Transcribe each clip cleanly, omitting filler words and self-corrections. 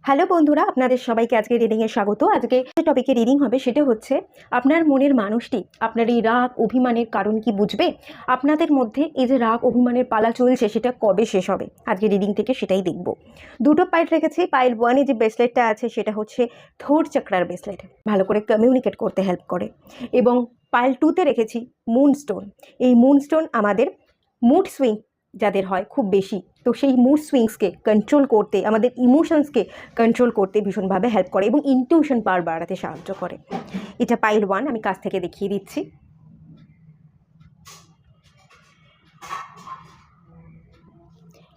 Hello বন্ধুরা, আপনাদের সবাইকে আজকে রিডিংয়ে স্বাগত। আজকে যে টপিকে রিডিং হবে সেটা হচ্ছে আপনার মনের মানুষটি আপনার এই রাগ অভিমানের কারণ কি বুঝবে? আপনাদের মধ্যে এই যে রাগ অভিমানের পালা চলছে সেটা কবে শেষ হবে? আজকে রিডিং থেকে সেটাই দেখব। দুটো পাইল রেখেছি। পাইল 1-এ যে ব্রেসলেটটা আছে সেটা হচ্ছে থোর চক্রার ব্রেসলেট, ভালো করে কমিউনিকেট করতে হেল্প করে। এবং পাইল 2-তে রেখেছি মুনস্টোন। এই মুনস্টোন আমাদের মুড সুইং যাদের হয় খুব বেশি, তো সেই মুড সুইংসকে কন্ট্রোল করতে, আমাদের ইমোশনসকে কন্ট্রোল করতে ভীষণভাবে হেল্প করে এবং ইনটিউশন পাওয়ার বাড়াতে সাহায্য করে। এটা পাইল 1, আমি কাছ থেকে দেখিয়ে দিচ্ছি।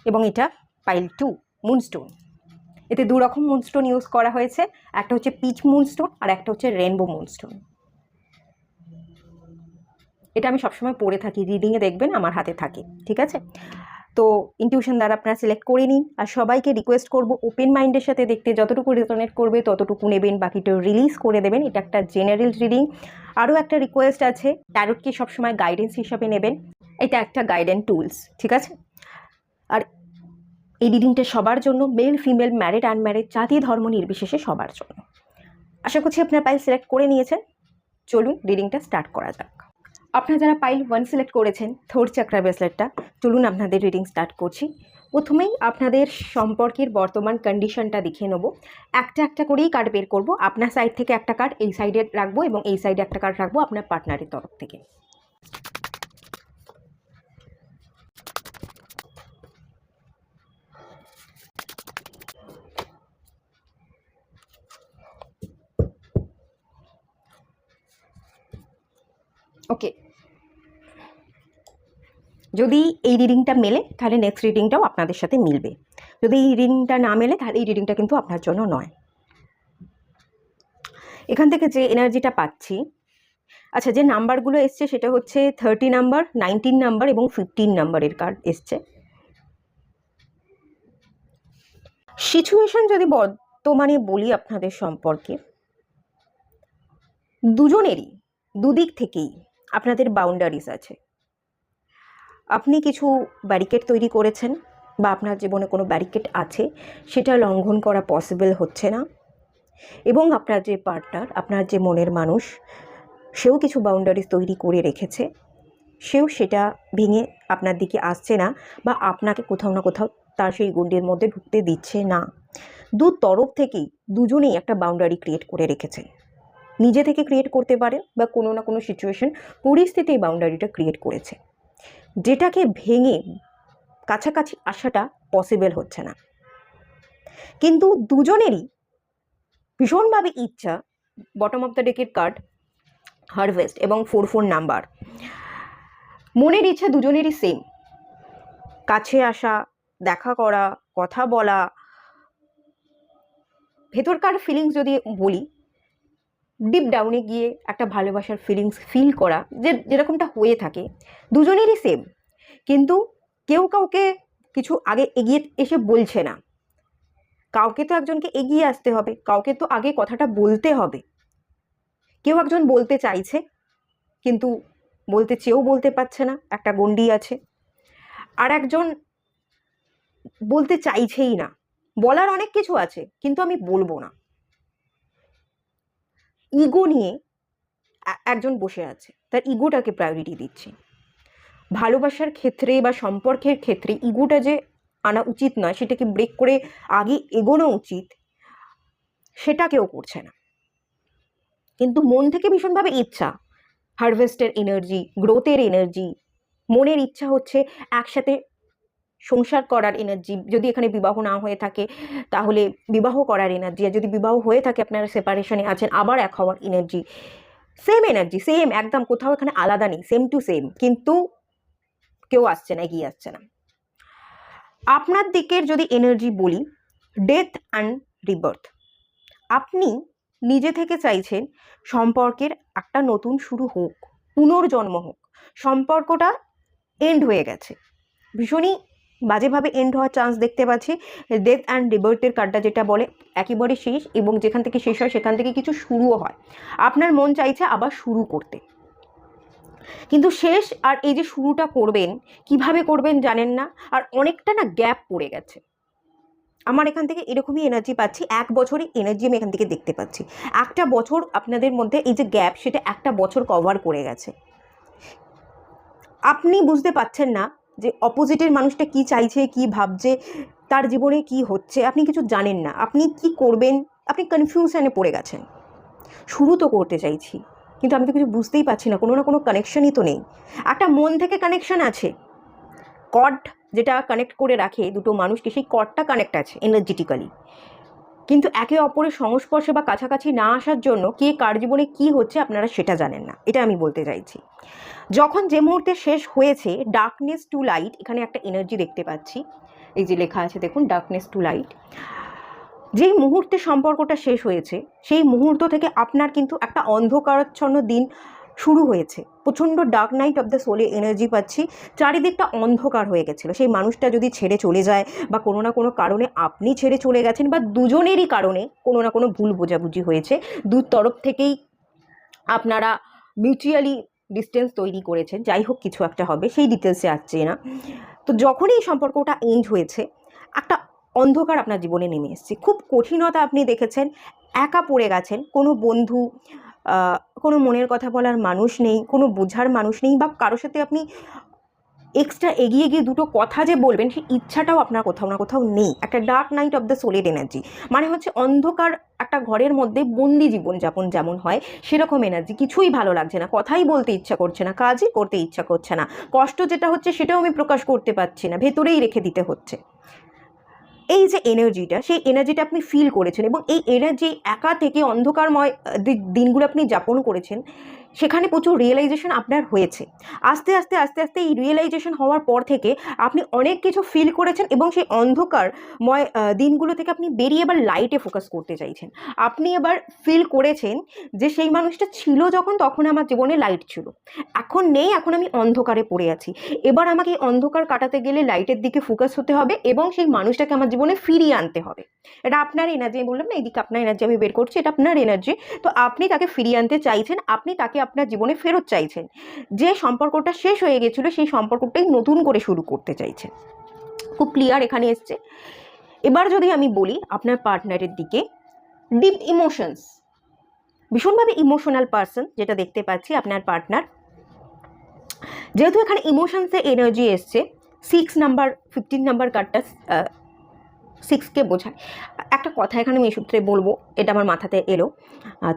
এবং এটা পাইল 2 মুনস্টোন। এতে দু রকম মুনস্টোন ইউজ করা হয়েছে, একটা হচ্ছে পিচ মুনস্টোন আর একটা হচ্ছে রেনবো মুনস্টোন। এটা আমি সবসময় পরে থাকি, রিডিংয়ে দেখবেন আমার হাতে থাকে, ঠিক আছে? তো ইনটিউশন দ্বারা আপনারা সিলেক্ট করে নিন। আর সবাইকে রিকোয়েস্ট করব ওপেন মাইন্ডের সাথে দেখতে, যতটুকু রেজোনেট করবে ততটুকু নেবেন, বাকিটা রিলিজ করে দেবেন। এটা একটা জেনারেল রিডিং। আরও একটা রিকোয়েস্ট আছে, ট্যারোটকে সবসময় গাইডেন্স হিসাবে নেবেন, এটা একটা গাইডেন্স টুলস, ঠিক আছে? আর এই রিডিংটা সবার জন্য, মেল ফিমেল, ম্যারিড আনম্যারিড, জাতি ধর্ম নির্বিশেষে সবার জন্য। আশা করছি আপনারা পাইল সিলেক্ট করে নিয়েছেন। চলুন রিডিংটা স্টার্ট করা যাক। আপনারা যারা পাইল 1 সিলেক্ট করেছেন, থোর চক্রা ব্রেসলেটটা, চলুন আপনাদের রিডিং স্টার্ট করছি। প্রথমেই আপনাদের সম্পর্কের বর্তমান কন্ডিশনটা দেখে নেব। একটা একটা করেই কার্ড বের করব। আপনার সাইড থেকে একটা কার্ড এই সাইডে রাখবো এবং এই সাইডে একটা কার্ড রাখবো আপনার পার্টনারের তরফ থেকে। ওকে, যদি এই রিডিংটা মেলে তাহলে নেক্সট রিডিংটাও আপনাদের সাথে মিলবে। যদি এই রিডিংটা না মেলে তাহলে এই রিডিংটা কিন্তু আপনার জন্য নয়। এখান থেকে যে এনার্জিটা পাচ্ছি, আচ্ছা, যে নাম্বারগুলো এসছে সেটা হচ্ছে 30 নাম্বার, 19 নাম্বার এবং 15 নাম্বারের কার্ড এসছে। সিচুয়েশন যদি বর্তমানে বলি আপনাদের সম্পর্কে, দুজনেরই দুদিক থেকেই আপনাদের বাউন্ডারিজ আছে। আপনি কিছু ব্যারিকেড তৈরি করেছেন বা আপনার জীবনে কোনো ব্যারিকেড আছে, সেটা লঙ্ঘন করা পসিবল হচ্ছে না। এবং আপনার যে পার্টনার, আপনার যে মনের মানুষ, সেও কিছু বাউন্ডারিজ তৈরি করে রেখেছে, সেও সেটা ভেঙে আপনার দিকে আসছে না বা আপনাকে কোথাও না কোথাও তার সেই গণ্ডির মধ্যে ঢুকতে দিচ্ছে না। দু তরফ থেকেই দুজনেই একটা বাউন্ডারি ক্রিয়েট করে রেখেছে। নিজে থেকে ক্রিয়েট করতে পারেন বা কোনো না কোনো সিচুয়েশন, পরিস্থিতি এই বাউন্ডারিটা ক্রিয়েট করেছে, যেটাকে ভেঙে কাছাকাছি আসাটা পসিবল হচ্ছে না। কিন্তু দুজনেরই ভীষণভাবে ইচ্ছা, বটম অফ দ্য ডেকের কার্ড হারভেস্ট এবং 4 নাম্বার, মনের ইচ্ছা দুজনেরই সেম, কাছে আসা, দেখা করা, কথা বলা, ভেতরকার ফিলিংস যদি বলি, ডিপ ডাউনে গিয়ে একটা ভালোবাসার ফিলিংস ফিল করা, যেরকমটা হয়ে থাকে দুজনেরই সেম। কিন্তু কেউ কাউকে কিছু আগে এগিয়ে এসে বলছে না। কাউকে তো একজনকে এগিয়ে আসতে হবে, কাউকে তো আগে কথাটা বলতে হবে। কেউ একজন বলতে চাইছে কিন্তু বলতে চেয়েও বলতে পারছে না, একটা গণ্ডি আছে। আর একজন বলতে চাইছেই না, বলার অনেক কিছু আছে কিন্তু আমি বলবো না, ইগো নিয়ে একজন বসে আছে, তার ইগোটাকে প্রায়োরিটি দিচ্ছে। ভালোবাসার ক্ষেত্রে বা সম্পর্কের ক্ষেত্রে ইগোটা যে আনা উচিত নয়, সেটাকে ব্রেক করে আগে এগোনো উচিত, সেটা কেউ করছে না। কিন্তু মন থেকে ভীষণভাবে ইচ্ছা, হারভেস্টের এনার্জি, গ্রোথের এনার্জি, মনের ইচ্ছা হচ্ছে একসাথে সংসার করার এনার্জি। যদি এখানে বিবাহ না হয়ে থাকে তাহলে বিবাহ করার এনার্জি, আর যদি বিবাহ হয়ে থাকে আপনারা সেপারেশনে আছেন, আবার এক হওয়ার এনার্জি। সেম এনার্জি, সেম একদম, কোথাও এখানে আলাদা নেই, সেম টু সেম। কিন্তু কেউ আসছে না, এগিয়ে আসছে না। আপনার দিকের যদি এনার্জি বলি, ডেথ অ্যান্ড রিবার্থ। আপনি নিজে থেকে চাইছেন সম্পর্কের একটা নতুন শুরু হোক, পুনর্জন্ম হোক। সম্পর্কটা এন্ড হয়ে গেছে, ভীষণই বাজেভাবে এন্ড হওয়ার চান্স দেখতে পাচ্ছি। ডেথ অ্যান্ড রিবার্থের কার্ডটা যেটা বলে একেবারে শেষ, এবং যেখান থেকে শেষ হয় সেখান থেকে কিছু শুরুও হয়। আপনার মন চাইছে আবার শুরু করতে, কিন্তু শেষ আর এই যে শুরুটা করবেন, কিভাবে করবেন জানেন না, আর অনেকটা না গ্যাপ পড়ে গেছে। আমার এখান থেকে এরকমই এনার্জি পাচ্ছি, 1 বছরের এনার্জি আমি এখান থেকে দেখতে পাচ্ছি। একটা বছর আপনাদের মধ্যে এই যে গ্যাপ, সেটা একটা বছর কভার করে গেছে। আপনি বুঝতে পারছেন না যে অপোজিটের মানুষটা কি চাইছে, কি ভাবছে, তার জীবনে কি হচ্ছে, আপনি কিছু জানেন না, আপনি কি করবেন, আপনি কনফিউশনে পড়ে গেছেন। শুরু তো করতে চাইছি, কিন্তু আমি তো কিছু বুঝতেই পারছি না, কোনো না কোনো কানেকশনই তো নেই। একটা মন থেকে কানেকশন আছে, কর্ড যেটা কানেক্ট করে রাখে দুটো মানুষকে, সেই কর্ডটা কানেক্ট আছে এনার্জেটিক্যালি, কিন্তু একে অপরের সংস্পর্শে বা কাছাকাছি না আসার জন্য কে কার জীবনে কি হচ্ছে আপনারা সেটা জানেন না, এটা আমি বলতে চাইছি। যখন যে মুহূর্তে শেষ হয়েছে, ডার্কনেস টু লাইট, এখানে একটা এনার্জি দেখতে পাচ্ছি, এই যে লেখা আছে দেখুন, ডার্কনেস টু লাইট। যেই মুহূর্তে সম্পর্কটা শেষ হয়েছে, সেই মুহূর্ত থেকে আপনার কিন্তু একটা অন্ধকারাচ্ছন্ন দিন শুরু হয়েছে। প্রচণ্ড ডার্ক নাইট অফ দ্য সোলে এনার্জি পাচ্ছি, চারিদিকটা অন্ধকার হয়ে গেছিলো। সেই মানুষটা যদি ছেড়ে চলে যায়, বা কোনো না কোনো কারণে আপনি ছেড়ে চলে গেছেন, বা দুজনেরই কারণে কোনো না কোনো ভুল বোঝাবুঝি হয়েছে, দু তরফ থেকেই আপনারা মিউচুয়ালি ডিস্টেন্স তৈরি করেছেন, যাই হোক কিছু একটা হবে, সেই ডিটেলসে আসছে না। তো যখনই এই সম্পর্কটা এন্ড হয়েছে, একটা অন্ধকার আপনার জীবনে নেমে এসেছে, খুব কঠিনতা আপনি দেখেছেন, একা পড়ে গেছেন, কোনো বন্ধু, কোনো মনের কথা বলার মানুষ নেই, কোনো বোঝার মানুষ নেই, বা কারোর সাথে আপনি এক্সট্রা এগিয়ে গিয়ে দুটো কথা যে বলবেন, সেই ইচ্ছাটাও আপনার কোথাও না কোথাও নেই। একটা ডার্ক নাইট অফ দ্য সোলের এনার্জি, মানে হচ্ছে অন্ধকার একটা ঘরের মধ্যে বন্দি জীবনযাপন যেমন হয়, সেরকম এনার্জি। কিছুই ভালো লাগছে না, কথাই বলতে ইচ্ছা করছে না, কাজই করতে ইচ্ছা করছে না, কষ্ট যেটা হচ্ছে সেটাও আমি প্রকাশ করতে পারছি না, ভেতরেই রেখে দিতে হচ্ছে। এই যে এনার্জিটা, সেই এনার্জিটা আপনি ফিল করেছেন, এবং এই এনার্জি একা থেকে অন্ধকারময় দিনগুলো আপনি যাপন করেছেন, সেখানে প্রচুর রিয়েলাইজেশন আপনার হয়েছে। আস্তে আস্তে আস্তে আস্তে এই রিয়েলাইজেশন হওয়ার পর থেকে আপনি অনেক কিছু ফিল করেছেন, এবং সেই অন্ধকারময় দিনগুলো থেকে আপনি বেরিয়ে এবার লাইটে ফোকাস করতে চাইছেন। আপনি এবার ফিল করেছেন যে সেই মানুষটা ছিল যখন, তখন আমার জীবনে লাইট ছিল, এখন নেই, এখন আমি অন্ধকারে পড়ে আছি। এবার আমাকে এই অন্ধকার কাটাতে গেলে লাইটের দিকে ফোকাস হতে হবে, এবং সেই মানুষটাকে আমার জীবনে ফিরিয়ে আনতে হবে। এটা আপনার এনার্জি, আমি বললাম না এইদিকে আপনার এনার্জি আমি বের করছি, এটা আপনার এনার্জি। তো আপনি তাকে ফিরিয়ে আনতে চাইছেন, আপনি তাকে আপনার জীবনে ফেরত চাইছেন। যে সম্পর্কটা শেষ হয়ে গেছিল, সেই সম্পর্কটাই নতুন করে শুরু করতে চাইছেন। খুব ক্লিয়ার এখানে এসছে। এবার যদি আমি বলি আপনার পার্টনারের দিকে, ডিপ ইমোশনস, ভীষণভাবে ইমোশনাল পার্সন যেটা দেখতে পাচ্ছি আপনার পার্টনার। যেহেতু এখানে ইমোশনসে এনার্জি এসছে, 6 নাম্বার 15 নাম্বার কার্ডটা 6কে বোঝায়। একটা কথা এখানে আমি এই সূত্রে বলবো, এটা আমার মাথাতে এলো।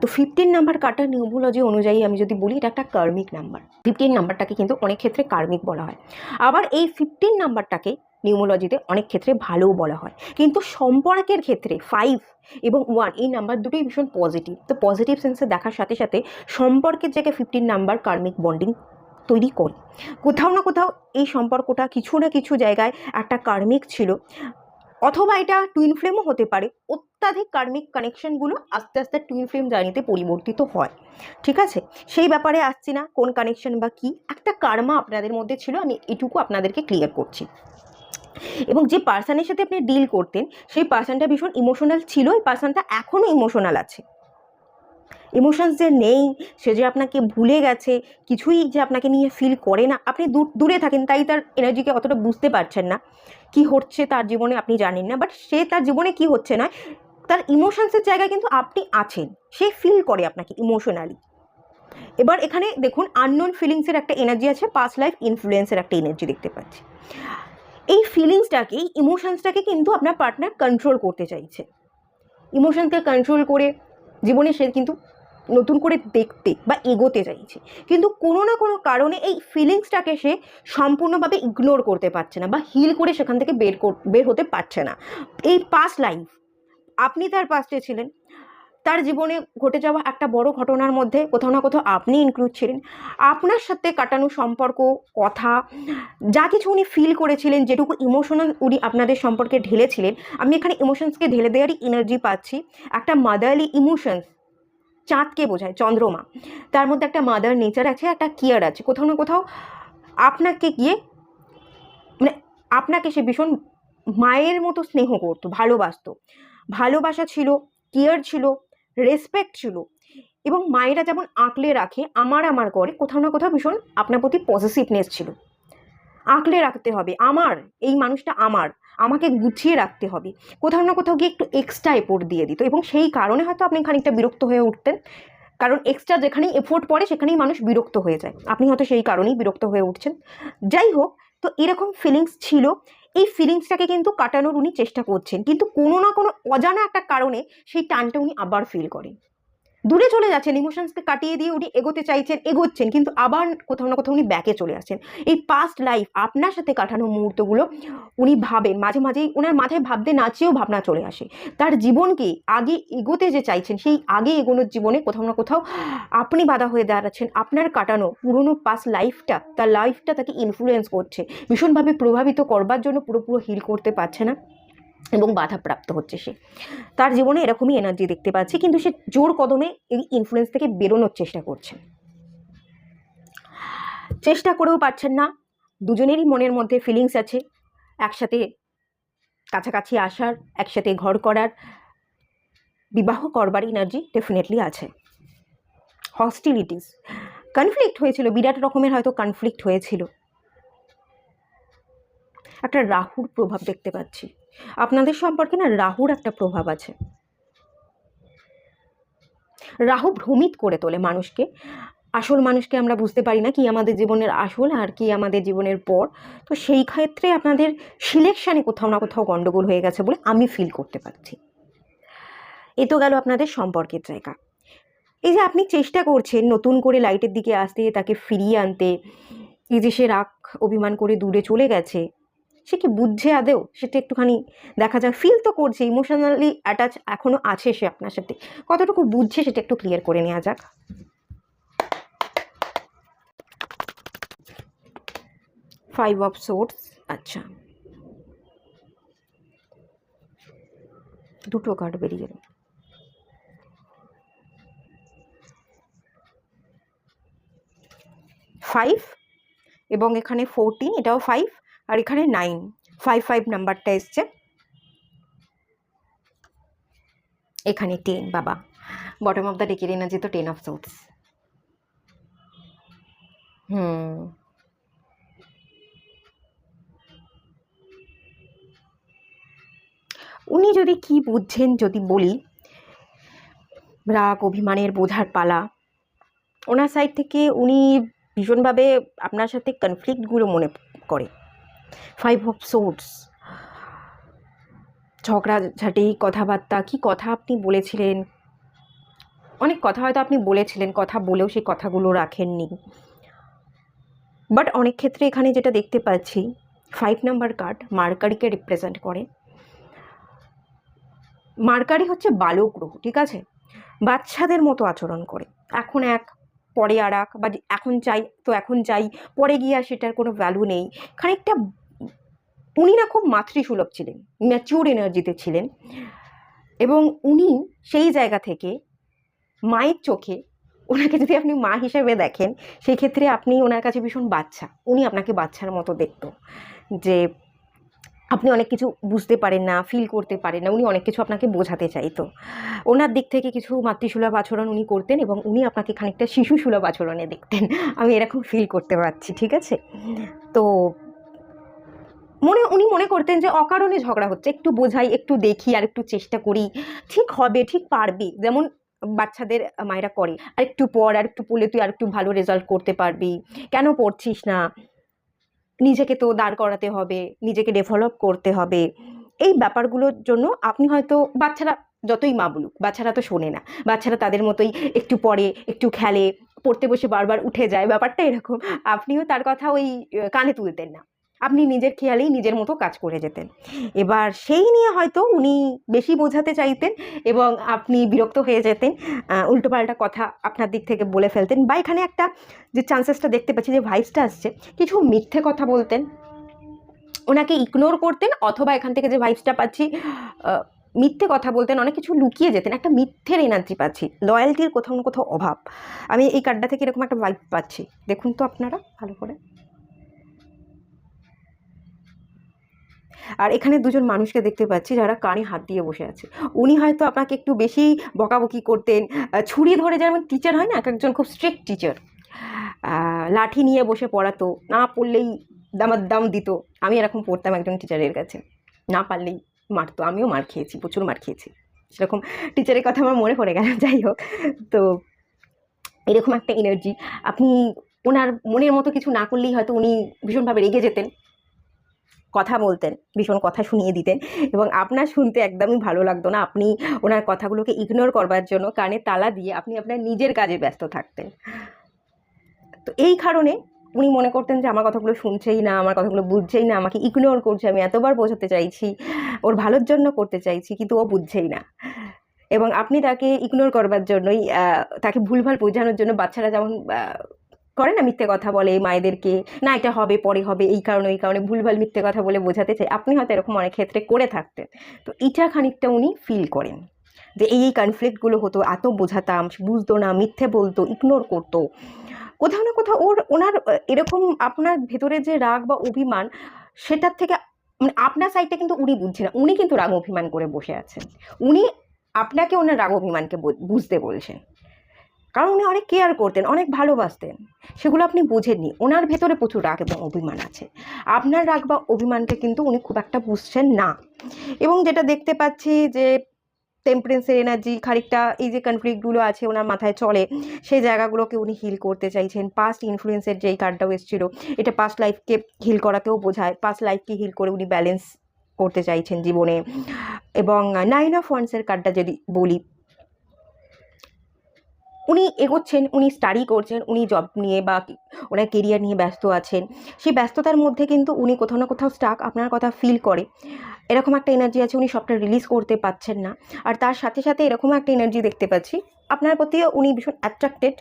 তো 15 নাম্বার কার্ডটা নিউমোলজি অনুযায়ী আমি যদি বলি, এটা একটা কার্মিক নাম্বার। 15 নাম্বারটাকে কিন্তু অনেক ক্ষেত্রে কার্মিক বলা হয়, আবার এই 15 নাম্বারটাকে নিউমোলজিতে অনেক ক্ষেত্রে ভালোও বলা হয়। কিন্তু সম্পর্কের ক্ষেত্রে 5 এবং 1 এই নাম্বার দুটোই ভীষণ পজিটিভ। তো পজিটিভ সেন্সে দেখার সাথে সাথে সম্পর্কের জায়গায় 15 নাম্বার কার্মিক বন্ডিং তৈরি করে। কোথাও না কোথাও এই সম্পর্কটা কিছু না কিছু জায়গায় একটা কার্মিক ছিল, অথবা এটা টুইন ফ্লেমও হতে পারে। অত্যাধিক কার্মিক কানেকশনগুলো আস্তে আস্তে টুইন ফ্লেম জার্নিতে পরিবর্তিত হয়, ঠিক আছে? সেই ব্যাপারে আসছি না, কোন কানেকশন বা কী, একটা কার্মা আপনাদের মধ্যে ছিল, আমি এটুকু আপনাদেরকে ক্লিয়ার করছি। এবং যে পার্সনের সাথে আপনি ডিল করতেন, সেই পার্সনটা ভীষণ ইমোশনাল ছিল, এই পার্সনটা এখনও ইমোশনাল আছে। ইমোশনস যে নেই, সে যে আপনাকে ভুলে গেছে, কিছুই যে আপনাকে নিয়ে ফিল করে না, আপনি দূরে থাকেন, তাই তার এনার্জিকে অতটা বুঝতে পারছেন না, কি হচ্ছে তার জীবনে আপনি জানেন না, বাট সে তার জীবনে কি হচ্ছে না, তার ইমোশনসের জায়গায় কিন্তু আপনি আছেন, সে ফিল করে আপনাকে ইমোশনালি। এবার এখানে দেখুন, আননোন ফিলিংসের একটা এনার্জি আছে, পাস্ট লাইফ ইনফ্লুয়েন্সের একটা এনার্জি দেখতে পাচ্ছি। এই ফিলিংসটাকে, ইমোশনসটাকে কিন্তু আপনার পার্টনার কন্ট্রোল করতে চাইছে। ইমোশনকে কন্ট্রোল করে জীবনে সে কিন্তু নতুন করে দেখতে বা এগোতে চাইছে, কিন্তু কোনো না কোনো কারণে এই ফিলিংসটাকে সে সম্পূর্ণভাবে ইগনোর করতে পারছে না, বা হিল করে সেখান থেকে বের হতে পারছে না। এই পাস্ট লাইফ, আপনি তার পাস্টে ছিলেন, তার জীবনে ঘটে যাওয়া একটা বড় ঘটনার মধ্যে কোথাও না কোথাও আপনি ইনক্লুড ছিলেন। আপনার সাথে কাটানো সম্পর্ক, কথা, যা কিছু উনি ফিল করেছিলেন, যেটুকু ইমোশনাল উনি আপনাদের সম্পর্কে ঢেলেছিলেন, আমি এখানে ইমোশনসকে ঢেলে দেওয়ারই এনার্জি পাচ্ছি। একটা মাদারলি ইমোশনস, চাঁদকে বোঝায়, চন্দ্রমা, তার মধ্যে একটা মাদার নেচার আছে, একটা কেয়ার আছে। কোথাও না কোথাও আপনাকে গিয়ে, মানে আপনাকে সে ভীষণ মায়ের মতো স্নেহ করতো, ভালোবাসতো, ভালোবাসা ছিল, কেয়ার ছিল, রেসপেক্ট ছিল, এবং মায়েরা যেমন আঁকলে রাখে, আমার করে, কোথাও না কোথাও ভীষণ আপনার প্রতি পজিটিভনেস ছিল। আঁকলে রাখতে হবে, আমার এই মানুষটা, আমাকে গুছিয়ে রাখতে হবে, কোথাও না কোথাও গিয়ে একটু এক্সট্রা এফোর্ট দিয়ে দিত, এবং সেই কারণে হয়তো আপনি খানিকটা বিরক্ত হয়ে উঠতেন। কারণ এক্সট্রা যেখানেই এফোর্ট পড়ে সেখানেই মানুষ বিরক্ত হয়ে যায়, আপনি হয়তো সেই কারণেই বিরক্ত হয়ে উঠছেন। যাই হোক, তো এরকম ফিলিংস ছিল। এই ফিলিংসটাকে কিন্তু কাটানোর উনি চেষ্টা করছেন, কিন্তু কোনো না কোনো অজানা একটা কারণে সেই টানটা উনি আবার ফিল করেন। দূরে চলে যাচ্ছেন, ইমোশনসকে কাটিয়ে দিয়ে উনি এগোতে চাইছেন, এগোচ্ছেন, কিন্তু আবার কোথাও না কোথাও উনি ব্যাকে চলে আসছেন। এই পাস্ট লাইফ, আপনার সাথে কাটানো মুহূর্তগুলো উনি ভাবেন, মাঝে মাঝেই ওনার মাথায় ভাবতে না চেয়েও ভাবনা চলে আসে। তার জীবনকে আগে এগোতে যে চাইছেন, সেই আগে এগোনোর জীবনে কোথাও না কোথাও আপনি বাধা হয়ে দাঁড়াচ্ছেন। আপনার কাটানো পুরনো পাস্ট লাইফটা, তার লাইফটা তাকে ইনফ্লুয়েন্স করছে, ভীষণভাবে প্রভাবিত করবার জন্য পুরোপুরো হিল করতে পারছে না এবং বাধাপ্রাপ্ত হচ্ছে সে। তার জীবনে এরকমই এনার্জি দেখতে পাচ্ছি, কিন্তু সে জোর কদমে এই ইনফ্লুয়েন্স থেকে বেরোনোর চেষ্টা করছে, চেষ্টা করেও পারছেন না। দুজনেরই মনের মধ্যে ফিলিংস আছে, একসাথে কাছাকাছি আসার, একসাথে ঘর করার, বিবাহ করবার এনার্জি ডেফিনেটলি আছে। হস্টিলিটিস, কনফ্লিক্ট হয়েছিল, বিরাট রকমের হয়তো কনফ্লিক্ট হয়েছিল। একটা রাহুর প্রভাব দেখতে পাচ্ছি আপনাদের সম্পর্কে, না রাহুর একটা প্রভাব আছে। রাহু ভ্রমিত করে তোলে মানুষকে, আসল মানুষকে আমরা বুঝতে পারি না কি আমাদের জীবনের আসল আর কি আমাদের জীবনের পর। তো সেই ক্ষেত্রে আপনাদের সিলেকশানে কোথাও না কোথাও গন্ডগোল হয়ে গেছে বলে আমি ফিল করতে পারছি। এ তো গেল আপনাদের সম্পর্কের জায়গা। এই যে আপনি চেষ্টা করছেন নতুন করে লাইটের দিকে আসতে, তাকে ফিরিয়ে আনতে, এই যে সে রাগ অভিমান করে দূরে চলে গেছে, সে কি বুঝছে আদেও? সেটা একটুখানি দেখা যাক। ফিল তো করছে, ইমোশনালি অ্যাটাচ এখনও আছে সে আপনার সাথে, কতটুকু বুঝছে সেটা একটু ক্লিয়ার করে নেওয়া যাক। 5 অফ সোর্স, আচ্ছা দুটো কার্ড বেরিয়ে গেল। 5 এবং এখানে 14, এটাও 5, আর এখানে 9, 5 নাম্বারটা এসছে, এখানে 10। বাবা, বটম অফ দ্য ডেকের এনার্জি তো 10 অফ সোর্স। উনি যদি কি বুঝছেন যদি বলি, রাগ অভিমানের বোঝার পালা ওনার সাইড থেকে। উনি ভীষণভাবে আপনার সাথে কনফ্লিক্টগুলো মনে করে। 5 অফ সোর্স, ঝগড়াঝাটি, কথাবার্তা, কি কথা আপনি বলেছিলেন, অনেক কথা হয়তো আপনি বলেছিলেন, কথা বলেও সেই কথাগুলো রাখেননি। বাট অনেক ক্ষেত্রে এখানে যেটা দেখতে পাচ্ছি, 5 নাম্বার কার্ড মার্কারিকে রিপ্রেজেন্ট করে। মার্কারি হচ্ছে বালক গ্রহ, ঠিক আছে? বাচ্চাদের মতো আচরণ করে, এখন এক পরে আর এক, বা এখন চাই তো এখন চাই, পরে গিয়ে আর সেটার কোনো ভ্যালু নেই। খানিকটা উনি না খুব মাতৃসুলভ ছিলেন, ম্যাচিওর এনার্জিতে ছিলেন, এবং উনি সেই জায়গা থেকে মায়ের চোখে ওনাকে যদি আপনি মা হিসেবে দেখেন, সেই ক্ষেত্রে আপনি ওনার কাছে ভীষণ বাচ্চা, উনি আপনাকে বাচ্চার মতো দেখতো, যে আপনি অনেক কিছু বুঝতে পারেন না, ফিল করতে পারেন না, উনি অনেক কিছু আপনাকে বোঝাতে চাইতো। ওনার দিক থেকে কিছু মাতৃসুলভ আচরণ উনি করতেন, এবং উনি আপনাকে খানিকটা শিশুসুলভ আচরণে দেখতেন, আমি এরকম ফিল করতে পারছি, ঠিক আছে? তো উনি মনে করতেন যে অকারণে ঝগড়া হচ্ছে, একটু বোঝাই, একটু দেখি, আর একটু চেষ্টা করি, ঠিক হবে, ঠিক পারবি, যেমন বাচ্চাদের মায়েরা করে, আর একটু পড়, আর একটু পড়লে তুই আর একটু ভালো রেজাল্ট করতে পারবি, কেন পড়ছিস না, নিজেকে তো দাঁড় করাতে হবে, নিজেকে ডেভেলপ করতে হবে। এই ব্যাপারগুলোর জন্য আপনি হয়তো, বাচ্চারা যতই মা বলুক, বাচ্চারা তো শোনে না, বাচ্চারা তাদের মতোই একটু পড়ে, একটু খেলে, পড়তে বসে বারবার উঠে যায়, ব্যাপারটা এরকম। আপনিও তার কথা ওই কানে তুলতেন না, আপনি নিজের খেয়ালেই নিজের মতো কাজ করে যেতেন। এবার সেই নিয়ে হয়তো উনি বেশি বোঝাতে চাইতেন, এবং আপনি বিরক্ত হয়ে যেতেন, উল্টোপাল্টা কথা আপনার দিক থেকে বলে ফেলতেন, বা এখানে একটা যে চান্সেসটা দেখতে পাচ্ছি, যে ভাইবসটা আসছে, কিছু মিথ্যে কথা বলতেন, ওনাকে ইগনোর করতেন, অথবা এখান থেকে যে ভাইবসটা পাচ্ছি, মিথ্যে কথা বলতেন, অনেক কিছু লুকিয়ে যেতেন, একটা মিথ্যের এনার্জি পাচ্ছি, লয়্যালটির কোথাও না কোথাও অভাব। আমি এই কার্ডটা থেকে এরকম একটা ভাইব পাচ্ছি, দেখুন তো আপনারা ভালো করে। আর এখানে দুজন মানুষকে দেখতে পাচ্ছি যারা কানে হাত দিয়ে বসে আছে। উনি হয়তো আপনাকে একটু বেশি বকাবকি করতেন, ছুরি ধরে, যেমন টিচার হয় না, এক একজন খুব স্ট্রিক্ট টিচার, লাঠি নিয়ে বসে পড়াতো, না পড়লেই দামাদ্দাম দিত। আমি এরকম পড়তাম একজন টিচারের কাছে, না পারলেই মারতো, আমিও মার খেয়েছি, প্রচুর মার খেয়েছি, সেরকম টিচারের কথা আমার মনে পড়ে গেল। যাই হোক, তো এরকম একটা এনার্জি। আপনি ওনার মনের মতো কিছু না করলেই হয়তো উনি ভীষণভাবে রেগে যেতেন, কথা বলতেন, ভীষণ কথা শুনিয়ে দিতেন, এবং আপনার শুনতে একদমই ভালো লাগতো না। আপনি ওনার কথাগুলোকে ইগনোর করবার জন্য কানে তালা দিয়ে আপনি আপনার নিজের কাজে ব্যস্ত থাকতেন। তো এই কারণে উনি মনে করতেন যে আমার কথাগুলো শুনছেই না, আমার কথাগুলো বুঝছেই না, আমাকে ইগনোর করছে, আমি এতবার বোঝাতে চাইছি, ওর ভালোর জন্য করতে চাইছি, কিন্তু ও বুঝছেই না। এবং আপনি তাকে ইগনোর করবার জন্যই, তাকে ভুলভাল বোঝানোর জন্য বাচ্চারা যেমন করে না, মিথ্যে কথা বলে মায়েদেরকে, না এটা হবে পরে হবে, এই কারণে ওই কারণে ভুলভাল মিথ্যে কথা বলে বোঝাতে চাই, আপনি হয়তো এরকম অনেক ক্ষেত্রে করে থাকতেন। তো এটা খানিকটা উনি ফিল করেন যে এই কনফ্লিক্টগুলো হতো, এত বোঝাতাম, বুঝতো না, মিথ্যে বলতো, ইগনোর করতো। কোথাও না কোথাও ওনার এরকম আপনার ভেতরে যে রাগ বা অভিমান, সেটার থেকে মানে আপনার সাইডটা কিন্তু উনি বুঝছেন না, উনি কিন্তু রাগ অভিমান করে বসে আছেন। উনি আপনাকে ওনার রাগ অভিমানকে বুঝতে বলছেন, কারণ উনি অনেক কেয়ার করতেন, অনেক ভালোবাসতেন, সেগুলো আপনি বোঝেননি। ওনার ভেতরে প্রচুর রাগ এবং অভিমান আছে, আপনার রাগ বা অভিমানকে কিন্তু উনি খুব একটা বুঝছেন না। এবং যেটা দেখতে পাচ্ছি যে টেম্পারেন্সের এনার্জি খানিকটা, এই যে কনফ্লিক্টগুলো আছে ওনার মাথায় চলে, সেই জায়গাগুলোকে উনি হিল করতে চাইছেন। পাস্ট ইনফ্লুয়েন্সের যেই কার্ডটাও এসেছিল, এটা পাস্ট লাইফকে হিল করাকেও বোঝায়, পাস্ট লাইফকে হিল করে উনি ব্যালেন্স করতে চাইছেন জীবনে। এবং 9 অফ ওয়ান্ডসের কার্ডটা যদি বলি, উনি এগোচ্ছেন, উনি স্টাডি করছেন, উনি জব নিয়ে বা ওনার কেরিয়ার নিয়ে ব্যস্ত আছেন। সেই ব্যস্ততার মধ্যে কিন্তু উনি কোথাও না কোথাও স্টাক, আপনার কথা ফিল করে, এরকম একটা এনার্জি আছে, উনি সবটা রিলিজ করতে পারছেন না। আর তার সাথে সাথে এরকম একটা এনার্জি দেখতে পাচ্ছি, আপনার প্রতিও উনি ভীষণ অ্যাট্রাক্টেড,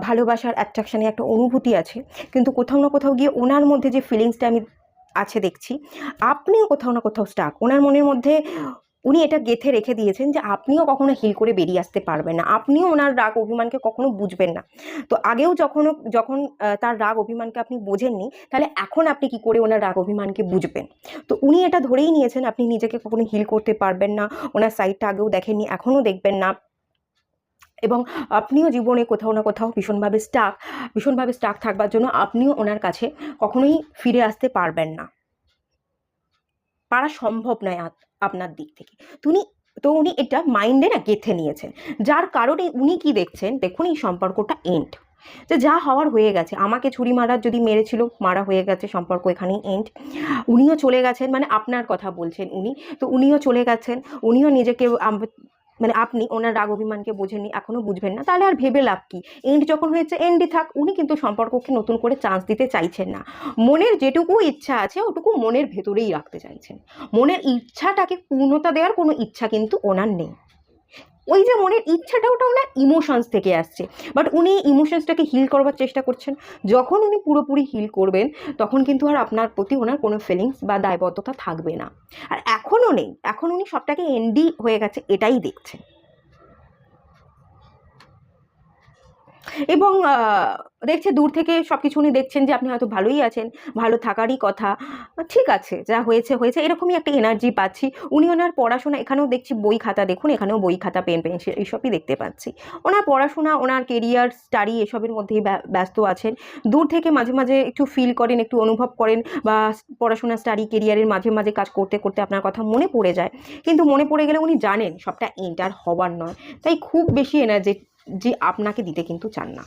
ভালোবাসার অ্যাট্রাকশানে একটা অনুভূতি আছে, কিন্তু কোথাও না কোথাও গিয়ে ওনার মধ্যে যে ফিলিংসটা আমি আছে দেখছি, আপনিও কোথাও না কোথাও স্টাক। ওনার মনের মধ্যে উনি এটা গেঁথে রেখে দিয়েছেন যে আপনিও কখনো হিল করে বেরিয়ে আসতে পারবেন না, আপনিও ওনার রাগ অভিমানকে কখনো বুঝবেন না। তো আগেও যখন তার রাগ অভিমানকে আপনি বোঝেননি, তাহলে এখন আপনি কি করে ওনার রাগ অভিমানকে বুঝবেন? তো উনি এটা ধরেই নিয়েছেন আপনি নিজেকে কখনো হিল করতে পারবেন না, ওনার সাইডটা আগেও দেখেননি, এখনও দেখবেন না। এবং আপনিও জীবনে কোথাও না কোথাও ভীষণভাবে স্টাক থাকবার জন্য আপনিও ওনার কাছে কখনোই ফিরে আসতে পারবেন না, পারা সম্ভব নয় আপনার দিক থেকে। উনি এটা মাইন্ডে না গেঁথে নিয়েছেন, যার কারণে উনি কি দেখছেন, দেখুন এই সম্পর্কটা এন্ড, যে যা হওয়ার হয়ে গেছে, আমাকে ছুরি মারার যদি মেরেছিল, মারা হয়ে গেছে, সম্পর্ক এখানেই এন্ড। উনিও চলে গেছেন, মানে আপনার কথা বলছেন উনি, তো উনিও চলে গেছেন, উনিও নিজেকে মানে আপনি ওনার রাগ অভিমানকে বোঝেননি, এখনও বুঝবেন না, তাহলে আর ভেবে লাভ কি? এন্ড যখন হয়েছে এন্ডই থাক। উনি কিন্তু সম্পর্ককে নতুন করে চান্স দিতে চাইছেন না, মনের যেটুকু ইচ্ছা আছে ওটুকু মনের ভেতরেই রাখতে চাইছেন। মনের ইচ্ছাটাকে পূর্ণতা দেওয়ার কোনো ইচ্ছা কিন্তু ওনার নেই। ওই যে মনের ইচ্ছাটা, ওটা ওনার ইমোশনস থেকে আসছে, বাট উনি ইমোশনসটাকে হিল করবার চেষ্টা করছেন। যখন উনি পুরোপুরি হিল করবেন, তখন কিন্তু আর আপনার প্রতি ওনার কোনো ফিলিংস বা দায়বদ্ধতা থাকবে না। আর এখনও নেই, এখন উনি সবটাকে এন্ডি হয়ে গেছে এটাই দেখছেন। এবং দেখছে দূর থেকে সব কিছু উনি দেখছেন যে আপনি হয়তো ভালোই আছেন, ভালো থাকারই কথা, ঠিক আছে, যা হয়েছে হয়েছে, এরকমই একটা এনার্জি পাচ্ছি। উনি ওনার পড়াশোনা, এখানেও দেখছি বই খাতা, দেখুন এখানেও বই খাতা, পেন পেন্সিল এইসবই দেখতে পাচ্ছি। ওনার পড়াশোনা, ওনার কেরিয়ার, স্টাডি এসবের মধ্যেই ব্যস্ত আছেন। দূর থেকে মাঝে মাঝে একটু ফিল করেন, একটু অনুভব করেন, বা পড়াশোনা, স্টাডি, কেরিয়ারের মাঝে মাঝে কাজ করতে করতে আপনার কথা মনে পড়ে যায়, কিন্তু মনে পড়ে গেলে উনি জানেন সবটা এন্টার হবার নয়, তাই খুব বেশি এনার্জি যে আপনাকে দিতে কিন্তু চান না।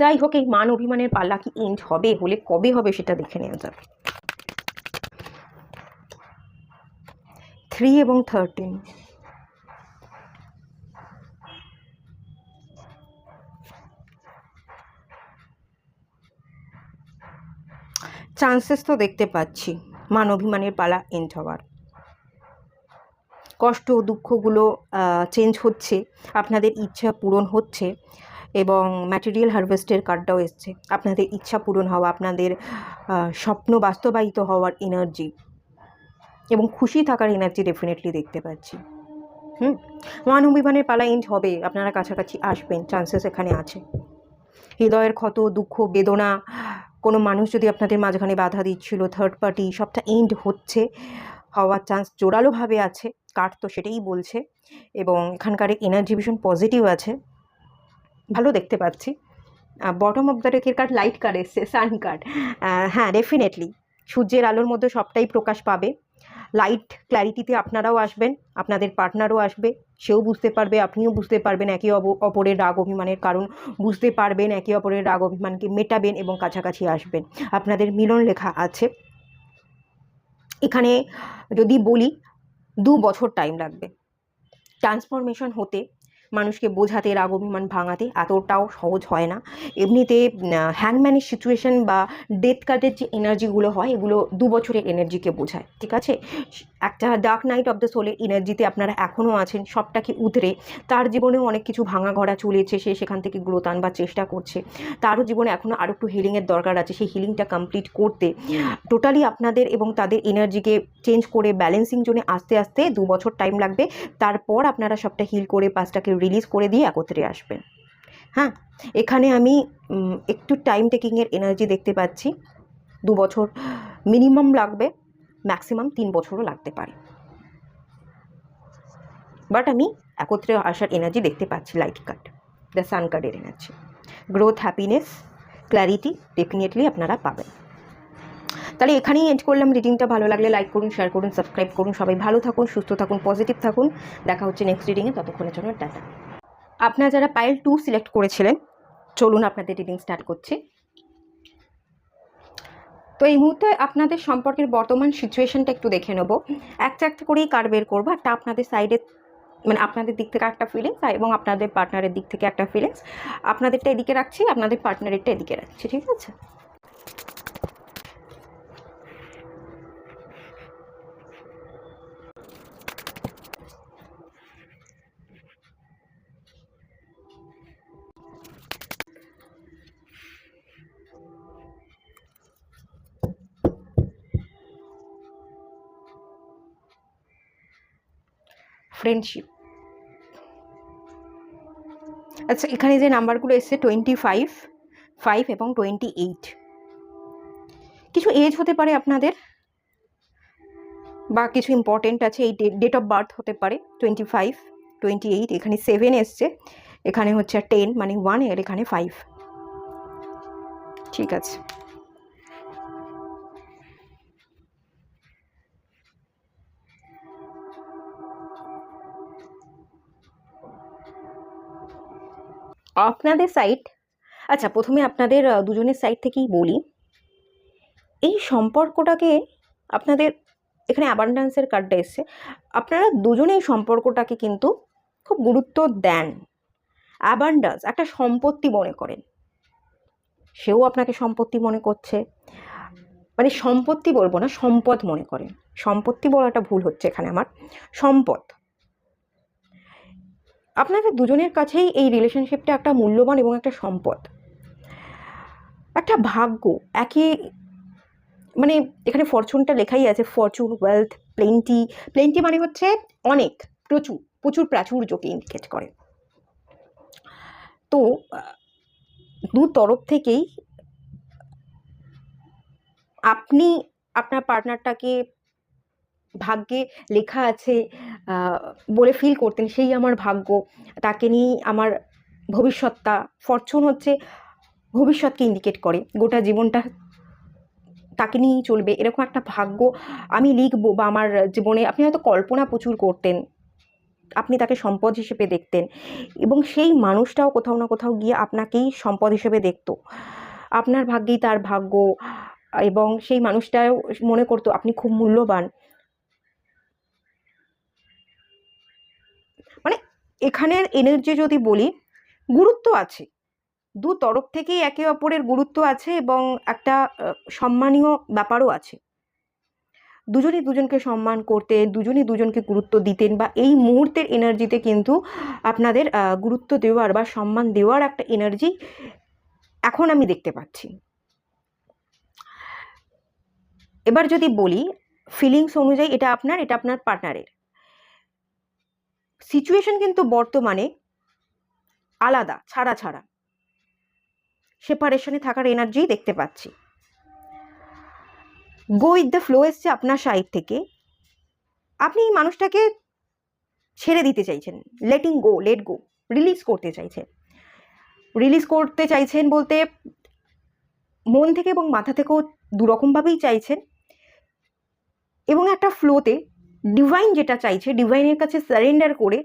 যাই হোক, এই মান অভিমানের পাল্লা কি এন্ড হবে, হলে কবে হবে সেটা দেখে নেওয়া যাবে। 3 এবং 13, চান্সেস তো দেখতে পাচ্ছি মান অভিমানের পালা এন্ড হওয়ার। কষ্ট দুঃখগুলো চেঞ্জ হচ্ছে, আপনাদের ইচ্ছা পূরণ হচ্ছে, এবং ম্যাটেরিয়াল হারভেস্টের কার্ডটাও এসছে, আপনাদের ইচ্ছা পূরণ হওয়া, আপনাদের স্বপ্ন বাস্তবায়িত হওয়ার এনার্জি এবং খুশি থাকার এনার্জি ডেফিনেটলি দেখতে পাচ্ছি। মান অভিমানের পালা এন্ড হবে, আপনারা কাছাকাছি আসবেন, চান্সেস এখানে আছে। হৃদয়ের ক্ষত, দুঃখ, বেদনা, কোনো মানুষ যদি আপনাদের মাঝখানে বাধা দিচ্ছিল, থার্ড পার্টি, সবটা এন্ড হচ্ছে, হওয়ার চান্স জোরালোভাবে আছে, কার্ড তো সেটাই বলছে। এবং এখানকার এনার্জি ভীষণ পজিটিভ আছে, ভালো দেখতে পাচ্ছি। বটম অফ দ্য ডেকের কার্ড লাইট কার্ড এসছে, সান কার্ড। হ্যাঁ, ডেফিনেটলি সূর্যের আলোর মধ্যে সবটাই প্রকাশ পাবে। লাইট ক্ল্যারিটিতে আপনারাও আসবেন, আপনাদের পার্টনারও আসবে, সেও বুঝতে পারবে, আপনিও বুঝতে পারবেন একে অপরের রাগ অভিমানের কারণ বুঝতে পারবেন, একে অপরের রাগ অভিমানকে মেটাবেন এবং কাছাকাছি আসবেন। আপনাদের মিলন লেখা আছে এখানে। যদি বলি 2 বছর টাইম লাগবে ট্রান্সফরমেশন হতে, মানুষকে বোঝাতে, রাগ অভিমান ভাঙাতে এতটাও সহজ হয় না। এমনিতে হ্যাংম্যানের সিচুয়েশন বা ডেথ কার্ডের যে এনার্জিগুলো হয় এগুলো 2 বছরের এনার্জিকে বোঝায়, ঠিক আছে। একটা ডার্ক নাইট অফ দ্য সোলের এনার্জিতে আপনারা এখনও আছেন, সবটাকে উতরে তার জীবনেও অনেক কিছু ভাঙা ঘোরা চলেছে, সে সেখান থেকে গ্রোথ আনবার চেষ্টা করছে, তারও জীবনে এখনও আরও একটু হিলিংয়ের দরকার আছে। সেই হিলিংটা কমপ্লিট করতে টোটালি আপনাদের এবং তাদের এনার্জিকে চেঞ্জ করে ব্যালেন্সিং জোনে আস্তে আস্তে 2 বছর টাইম লাগবে। তারপর আপনারা সবটা হিল করে পাঁচটাকে রিলিজ করে দিয়ে একত্রে আসবেন। হ্যাঁ, এখানে আমি একটু টাইম টেকিংয়ের এনার্জি দেখতে পাচ্ছি। 2 বছর মিনিমাম লাগবে, ম্যাক্সিমাম 3 বছরও লাগতে পারে, বাট আমি একত্রে আসার এনার্জি দেখতে পাচ্ছি। লাইট কার্ড, দ্য সান কার্ডের energy, growth, happiness, clarity definitely আপনারা পাবেন। তাহলে এখানেই এন্ড করলাম রিডিংটা। ভালো লাগলে লাইক করুন, শেয়ার করুন, সাবস্ক্রাইব করুন। সবাই ভালো থাকুন, সুস্থ থাকুন, পজিটিভ থাকুন। দেখা হচ্ছে নেক্সট রিডিংয়ে, ততক্ষণের জন্য টাটা। আপনারা যারা পাইল 2 সিলেক্ট করেছিলেন, চলুন আপনাদের রিডিং স্টার্ট করছি। তো এই মুহূর্তে আপনাদের সম্পর্কের বর্তমান সিচুয়েশনটা একটু দেখে নেব। একটা একটা করেই কার্ড বের করবো। একটা আপনাদের সাইডে, মানে আপনাদের দিক থেকে একটা ফিলিংস এবং আপনাদের পার্টনারের দিক থেকে একটা ফিলিংস। আপনাদেরটা এদিকে রাখছি, আপনাদের পার্টনারেরটা এদিকে রাখছি, ঠিক আছে। ফ্রেন্ডশিপ। আচ্ছা, এখানে যে নাম্বারগুলো এসছে 25, 5 এবং 28, কিছু এজ হতে পারে আপনাদের, বা কিছু ইম্পর্টেন্ট আছে। এই ডেট অফ বার্থ হতে পারে 25, 28। এখানে 7 এসছে, এখানে হচ্ছে 10 মানে 1, এর এখানে 5, ঠিক আছে। আপনাদের সাইড, আচ্ছা প্রথমে আপনাদের দুজনের সাইড থেকেই বলি। এই সম্পর্কটাকে আপনাদের, এখানে অ্যাবান্ড্যান্সের কার্ডটা এসছে, আপনারা দুজনেই এই সম্পর্কটাকে কিন্তু খুব গুরুত্ব দেন। অ্যাবান্ড্যান্স একটা সম্পত্তি মনে করেন, সেও আপনাকে সম্পত্তি মনে করছে। মানে সম্পত্তি বলবো না, সম্পদ মনে করেন। সম্পত্তি বলাটা ভুল হচ্ছে এখানে আমার, সম্পদ। আপনাদের দুজনের কাছেই এই রিলেশনশিপটা একটা মূল্যবান এবং একটা সম্পদ, একটা ভাগ্য। একই মানে এখানে ফরচুনটা লেখাই আছে, ফরচুন, ওয়েলথ, প্লেন্টি। প্লেন্টি মানে হচ্ছে অনেক, প্রচুর, প্রচুর প্রাচুর্যকে ইন্ডিকেট করে। তো দু তরফ থেকেই আপনি আপনার পার্টনারটাকে ভাগ্যে লেখা আছে বলে ফিল করতেন, সেই আমার ভাগ্য, তাকে নিয়েই আমার ভবিষ্যৎটা। ফরচুন হচ্ছে ভবিষ্যৎকে ইন্ডিকেট করে, গোটা জীবনটা তাকে নিয়েই চলবে, এরকম একটা ভাগ্য আমি লিখবো। বা আমার জীবনে আপনি হয়তো কল্পনা প্রচুর করতেন, আপনি তাকে সম্পদ হিসেবে দেখতেন, এবং সেই মানুষটাও কোথাও না কোথাও গিয়ে আপনাকেই সম্পদ হিসেবে দেখতো। আপনার ভাগ্যেই তার ভাগ্য, এবং সেই মানুষটাও মনে করতো আপনি খুব মূল্যবান। মানে এখানের এনার্জি যদি বলি, গুরুত্ব আছে, দু তরফ থেকেই একে অপরের গুরুত্ব আছে, এবং একটা সম্মানীয় ব্যাপারও আছে। দুজনই দুজনকে সম্মান করতেন, দুজনই দুজনকে গুরুত্ব দিতেন, বা এই মুহূর্তের এনার্জিতে কিন্তু আপনাদের গুরুত্ব দেওয়ার বা সম্মান দেওয়ার একটা এনার্জি এখন আমি দেখতে পাচ্ছি। এবার যদি বলি ফিলিংস অনুযায়ী, এটা আপনার পার্টনারের সিচুয়েশন কিন্তু বর্তমানে আলাদা, ছাড়া ছাড়া সেপারেশনে থাকার এনার্জি দেখতে পাচ্ছি। গো উইথ দ্য ফ্লো এসছে আপনার সাইড থেকে। আপনি এই মানুষটাকে ছেড়ে দিতে চাইছেন, লেট গো, রিলিজ করতে চাইছেন। রিলিজ করতে চাইছেন বলতে মন থেকে এবং মাথা থেকেও দুরকমভাবেই চাইছেন, এবং একটা ফ্লোতে ডিভাইন যেটা চাইছে, ডিভাইনের কাছে সারেন্ডার করে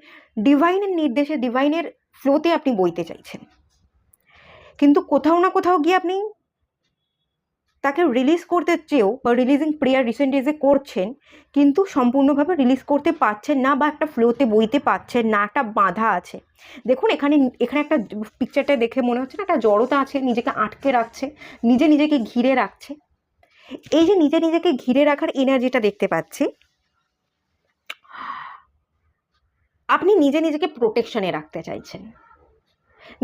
ডিভাইনের নির্দেশে, ডিভাইনের ফ্লোতে আপনি বইতে চাইছেন। কিন্তু কোথাও না কোথাও গিয়ে আপনি তাকে রিলিজ করতে চেয়েও, বা রিলিজিং প্রেয়ার রিসেন্ট ডেজে করছেন, কিন্তু সম্পূর্ণভাবে রিলিজ করতে পারছেন না, বা একটা ফ্লোতে বইতে পারছেন না, একটা বাধা আছে। দেখুন এখানে একটা পিকচারটা দেখে মনে হচ্ছে না একটা জড়তা আছে, নিজেকে আটকে রাখছে, নিজেকে ঘিরে রাখছে। এই যে নিজেকে ঘিরে রাখার এনার্জিটা দেখতে পাচ্ছি, আপনি নিজেকে প্রোটেকশনে রাখতে চাইছেন,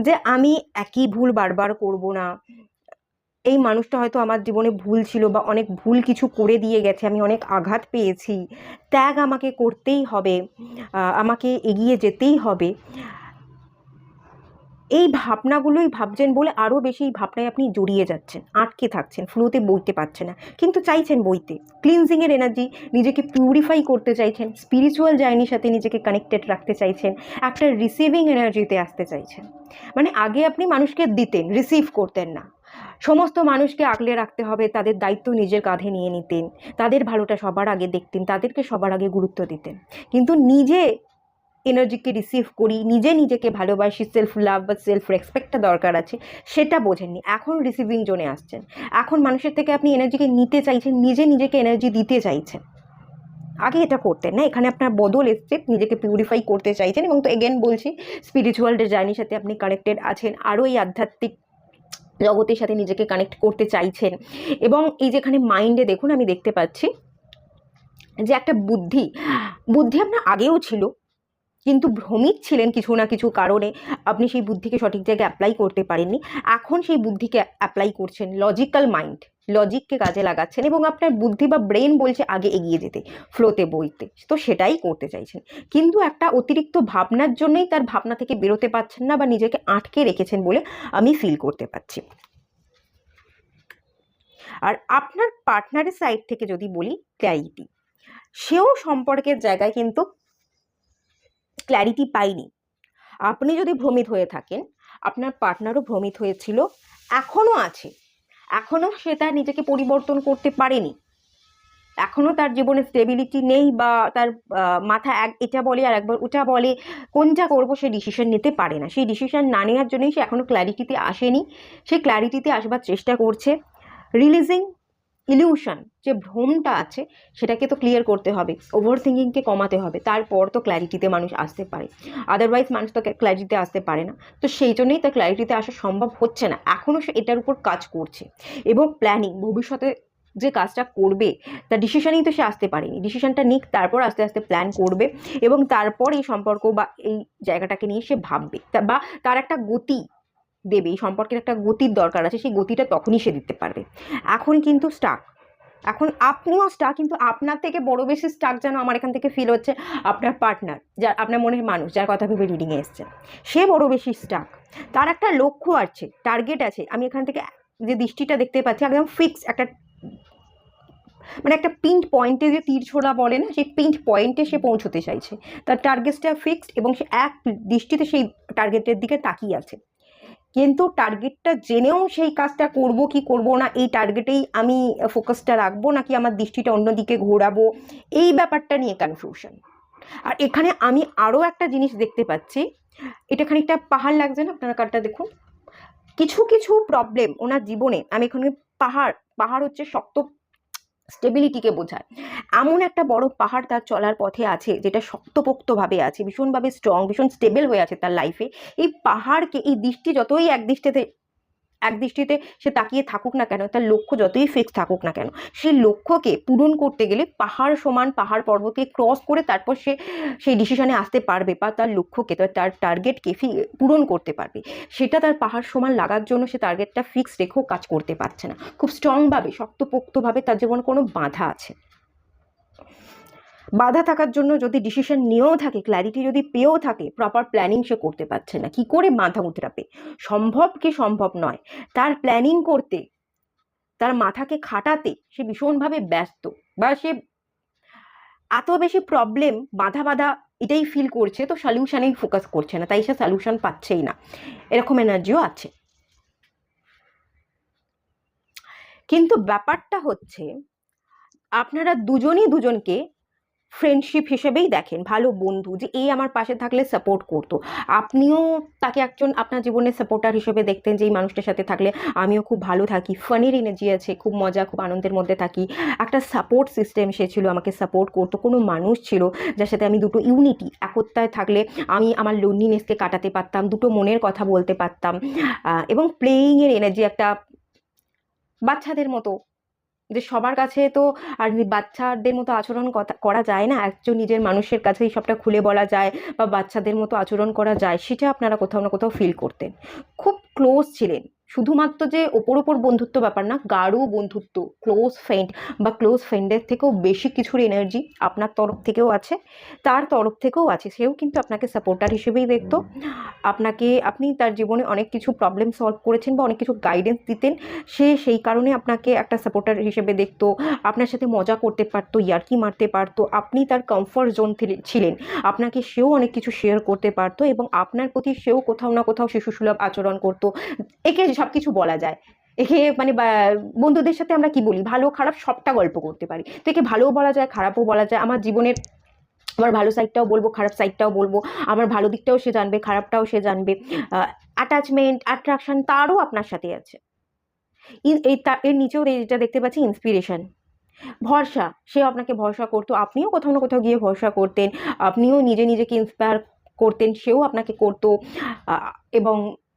যে আমি একই ভুল বারবার করব না, এই মানুষটা হয়তো আমার জীবনে ভুল ছিল, বা অনেক ভুল কিছু করে দিয়ে গেছে, আমি অনেক আঘাত পেয়েছি, ত্যাগ আমাকে করতেই হবে, আমাকে এগিয়ে যেতেই হবে। এই ভাবনাগুলোই ভাবছেন বলে আরও বেশি এই ভাবনায় আপনি জড়িয়ে যাচ্ছেন, আটকে থাকছেন, ফ্লোতে বইতে পারছে না, কিন্তু চাইছেন বইতে। ক্লিনজিংয়ের এনার্জি, নিজেকে পিউরিফাই করতে চাইছেন, স্পিরিচুয়াল জার্নির সাথে নিজেকে কানেক্টেড রাখতে চাইছেন, একটা রিসিভিং এনার্জিতে আসতে চাইছেন। মানে আগে আপনি মানুষকে দিতেন, রিসিভ করতেন না, সমস্ত মানুষকে আগলে রাখতে হবে, তাদের দায়িত্ব নিজের কাঁধে নিয়ে নিতেন, তাদের ভালোটা সবার আগে দেখতেন, তাদেরকে সবার আগে গুরুত্ব দিতেন, কিন্তু নিজে এনার্জিকে রিসিভ করি, নিজেকে ভালোবাসি, সেলফ লাভ বা সেলফ রেসপেক্টটা দরকার আছে, সেটা বোঝেননি। এখন রিসিভিং জোনে আসছেন, এখন মানুষের থেকে আপনি এনার্জিকে নিতে চাইছেন, নিজেকে এনার্জি দিতে চাইছেন। আগে এটা করতেন না, এখানে আপনার বদল এসছে, নিজেকে পিউরিফাই করতে চাইছেন, এবং তো এগেন বলছি স্পিরিচুয়াল জার্নির সাথে আপনি কানেক্টেড আছেন, আরও এই আধ্যাত্মিক জগতের সাথে নিজেকে কানেক্ট করতে চাইছেন। এবং এই যেখানে মাইন্ডে দেখুন, আমি দেখতে পাচ্ছি যে একটা বুদ্ধি আপনার আগেও ছিল, কিন্তু ভ্রমিত ছিলেন কিছু না কিছু কারণে, আপনি সেই বুদ্ধিকে সঠিক জায়গায় অ্যাপ্লাই করতে পারেননি। এখন সেই বুদ্ধিকে অ্যাপ্লাই করছেন, লজিক্যাল মাইন্ড, লজিককে কাজে লাগাচ্ছেন, এবং আপনার বুদ্ধি বা ব্রেন বলছে আগে এগিয়ে যেতে, ফ্লোতে বইতে, তো সেটাই করতে চাইছেন। কিন্তু একটা অতিরিক্ত ভাবনার জন্যই তার ভাবনা থেকে বেরোতে পারছেন না, বা নিজেকে আটকে রেখেছেন বলে আমি ফিল করতে পারছি। আর আপনার পার্টনারের সাইড থেকে যদি বলি, ক্ল্যারিটি, সেও সম্পর্কের জায়গায় কিন্তু ক্ল্যারিটি পাইনি। আপনি যদি ভ্রমিত হয়ে থাকেন, আপনার পার্টনারও ভ্রমিত হয়েছিল, এখনও আছে, এখনও সে তার নিজেকে পরিবর্তন করতে পারেনি, এখনও তার জীবনে স্টেবিলিটি নেই, বা তার মাথা এটা বলে আর একবার ওটা বলে, কোনটা করবো সে ডিসিশন নিতে পারে না। সেই ডিসিশন না নেওয়ার জন্যই সে এখনও ক্ল্যারিটিতে আসেনি, সে ক্ল্যারিটিতে আসবার চেষ্টা করছে। রিলিজিং ইলিউশন, যে ভ্রমটা আছে সেটাকে তো ক্লিয়ার করতে হবে, ওভার থিঙ্কিংকে কমাতে হবে, তারপর তো ক্ল্যারিটিতে মানুষ আসতে পারে, আদারওয়াইজ মানুষ তো ক্ল্যারিটিতে আসতে পারে না। তো সেই জন্যই তার ক্ল্যারিটিতে আসা সম্ভব হচ্ছে না, এখনও সে এটার উপর কাজ করছে, এবং প্ল্যানিং, ভবিষ্যতে যে কাজটা করবে তার ডিসিশনেই তো সে আসতে পারেনি, ডিসিশনটা নিক, তারপর আস্তে আস্তে প্ল্যান করবে, এবং তারপর এই সম্পর্ক বা এই জায়গাটাকে নিয়ে সে ভাববে, বা তার একটা গতি দেবে, এই সম্পর্কের একটা গতির দরকার আছে, সেই গতিটা তখনই সে দিতে পারবে। এখন কিন্তু স্টাক, এখন আপনিও স্টাক, কিন্তু আপনার থেকে বড় বেশি স্টাক যেন আমার এখান থেকে ফিল হচ্ছে আপনার পার্টনার, যার আপনার মনের মানুষ, যার কথা ভেবে রিডিংয়ে এসছে, সে বড় বেশি স্টাক। তার একটা লক্ষ্য আছে, টার্গেট আছে, আমি এখান থেকে যে দৃষ্টিটা দেখতে পাচ্ছি একদম ফিক্স একটা, মানে একটা পিন্ট পয়েন্টে যে তীর ছোড়া বলে না, সেই পিন্ট পয়েন্টে সে পৌঁছতে চাইছে, তার টার্গেটটা ফিক্সড, এবং সে এক দৃষ্টিতে সেই টার্গেটের দিকে তাকিয়ে আছে। কিন্তু টার্গেটটা জেনেও সেই কাজটা করব কি করব না, এই টার্গেটেই আমি ফোকাসটা রাখবো নাকি আমার দৃষ্টিটা অন্যদিকে ঘোরাবো, এই ব্যাপারটা নিয়ে কনফিউশন। আর এখানে আমি আরও একটা জিনিস দেখতে পাচ্ছি, এটা খানিকটা পাহাড় লাগছে না আপনার কার্ডটা দেখুন, কিছু কিছু প্রবলেম ওনার জীবনে, আমি এখানে পাহাড় হচ্ছে শক্ত স্টেবিলিটিকে বোঝায়, এমন একটা বড় পাহাড় তার চলার পথে আছে, যেটা শক্তপোক্তভাবে আছে, ভীষণভাবে স্ট্রং, ভীষণ স্টেবল হয়ে আছে তার লাইফে। এই পাহাড়কে, এই দৃষ্টি যতই এক দৃষ্টিতে সে তাকিয়ে থাকুক না কেন, তার লক্ষ্য যতই ফিক্স থাকুক না কেন, সেই লক্ষ্যকে পূরণ করতে গেলে পাহাড় সমান পাহাড় পর্বতকে ক্রস করে তারপর সে সেই ডিসিশনে আসতে পারবে, বা তার লক্ষ্যকে, তার টার্গেটকে পূরণ করতে পারবে। সেটা তার পাহাড় সমান লাগার জন্য সে টার্গেটটা ফিক্স রেখেও কাজ করতে পারছে না, খুব স্ট্রংভাবে, শক্তপোক্তভাবে তার জীবনে কোনো বাধা আছে। বাধা থাকার জন্য যদি ডিসিশন নিয়েও থাকে, ক্ল্যারিটি যদি পেয়েও থাকে, প্রপার প্ল্যানিং সে করতে পারছে না। কি করে মাথা উতরাবে, সম্ভব কি সম্ভব নয়, তার প্ল্যানিং করতে, তার মাথাকে খাটাতে সে ভীষণভাবে ব্যস্ত, বা সে এত বেশি প্রবলেম, বাধা এটাই ফিল করছে, তো সলিউশনেই ফোকাস করছে না, তাই সে সলিউশন পাচ্ছেই না, এরকম এনার্জিও আছে। কিন্তু ব্যাপারটা হচ্ছে আপনারা দুজনই দুজনকে ফ্রেন্ডশিপ হিসেবেই দেখেন, ভালো বন্ধু, যে এই আমার পাশে থাকলে সাপোর্ট করতো। আপনিও তাকে একজন আপনার জীবনের সাপোর্টার হিসেবে দেখতেন, যে এই মানুষটার সাথে থাকলে আমিও খুব ভালো থাকি, ফানির এনার্জি আছে, খুব মজা, খুব আনন্দের মধ্যে থাকি। একটা সাপোর্ট সিস্টেম সে ছিল, আমাকে সাপোর্ট করতো। কোনো মানুষ ছিল যার সাথে আমি দুটো ইউনিটি, একতায় থাকলে আমি আমার লোনলিনেসকে কাটাতে পারতাম, দুটো মনের কথা বলতে পারতাম। এবং প্লেয়িংয়ের এনার্জি, একটা বাচ্চাদের মতো, যে সবার কাছে তো আর বাচ্চাদের মতো আচরণ করা যায় না, একজন নিজের মানুষের কাছেই সবটা খুলে বলা যায় বা বাচ্চাদের মতো আচরণ করা যায়, সেটা আপনারা কোথাও না কোথাও ফিল করতেন। খুব ক্লোজ ছিলেন, শুধুমাত্র যে ওপর ওপর বন্ধুত্ব ব্যাপার না, গাঢ় বন্ধুত্ব, ক্লোজ ফ্রেন্ড বা ক্লোজ ফ্রেন্ডের থেকেও বেশি কিছুর এনার্জি আপনার তরফ থেকেও আছে, তার তরফ থেকেও আছে। সেও কিন্তু আপনাকে সাপোর্টার হিসেবেই দেখতো। আপনি তার জীবনে অনেক কিছু প্রবলেম সলভ করেছেন বা অনেক কিছু গাইডেন্স দিতেন, সে সেই কারণে আপনাকে একটা সাপোর্টার হিসেবে দেখতো, আপনার সাথে মজা করতে পারতো, ইয়ার্কি মারতে পারতো, আপনি তার কমফর্ট জোন ছিলেন, আপনাকে সেও অনেক কিছু শেয়ার করতে পারতো এবং আপনার প্রতি সেও কোথাও না কোথাও শিশুসুলভ আচরণ করতো। একে সব কিছু বলা যায়, একে মানে বন্ধুদের সাথে আমরা কি বলি, ভালো খারাপ সবটা গল্প করতে পারি, তো একে ভালোও বলা যায়, খারাপও বলা যায়। আমার জীবনের আমার ভালো সাইডটাও বলবো, খারাপ সাইডটাও বলবো, আমার ভালো দিকটাও সে জানবে, খারাপটাও সে জানবে। অ্যাটাচমেন্ট, অ্যাট্রাকশন তারও আপনার সাথে আছে। এর নিচেও যেটা দেখতে পাচ্ছি, ইন্সপিরেশন, ভরসা, সেও আপনাকে ভরসা করতো, আপনিও কোথাও না কোথাও গিয়ে ভরসা করতেন, আপনিও নিজেকে ইন্সপায়ার করতেন, সেও আপনাকে করতো। এবং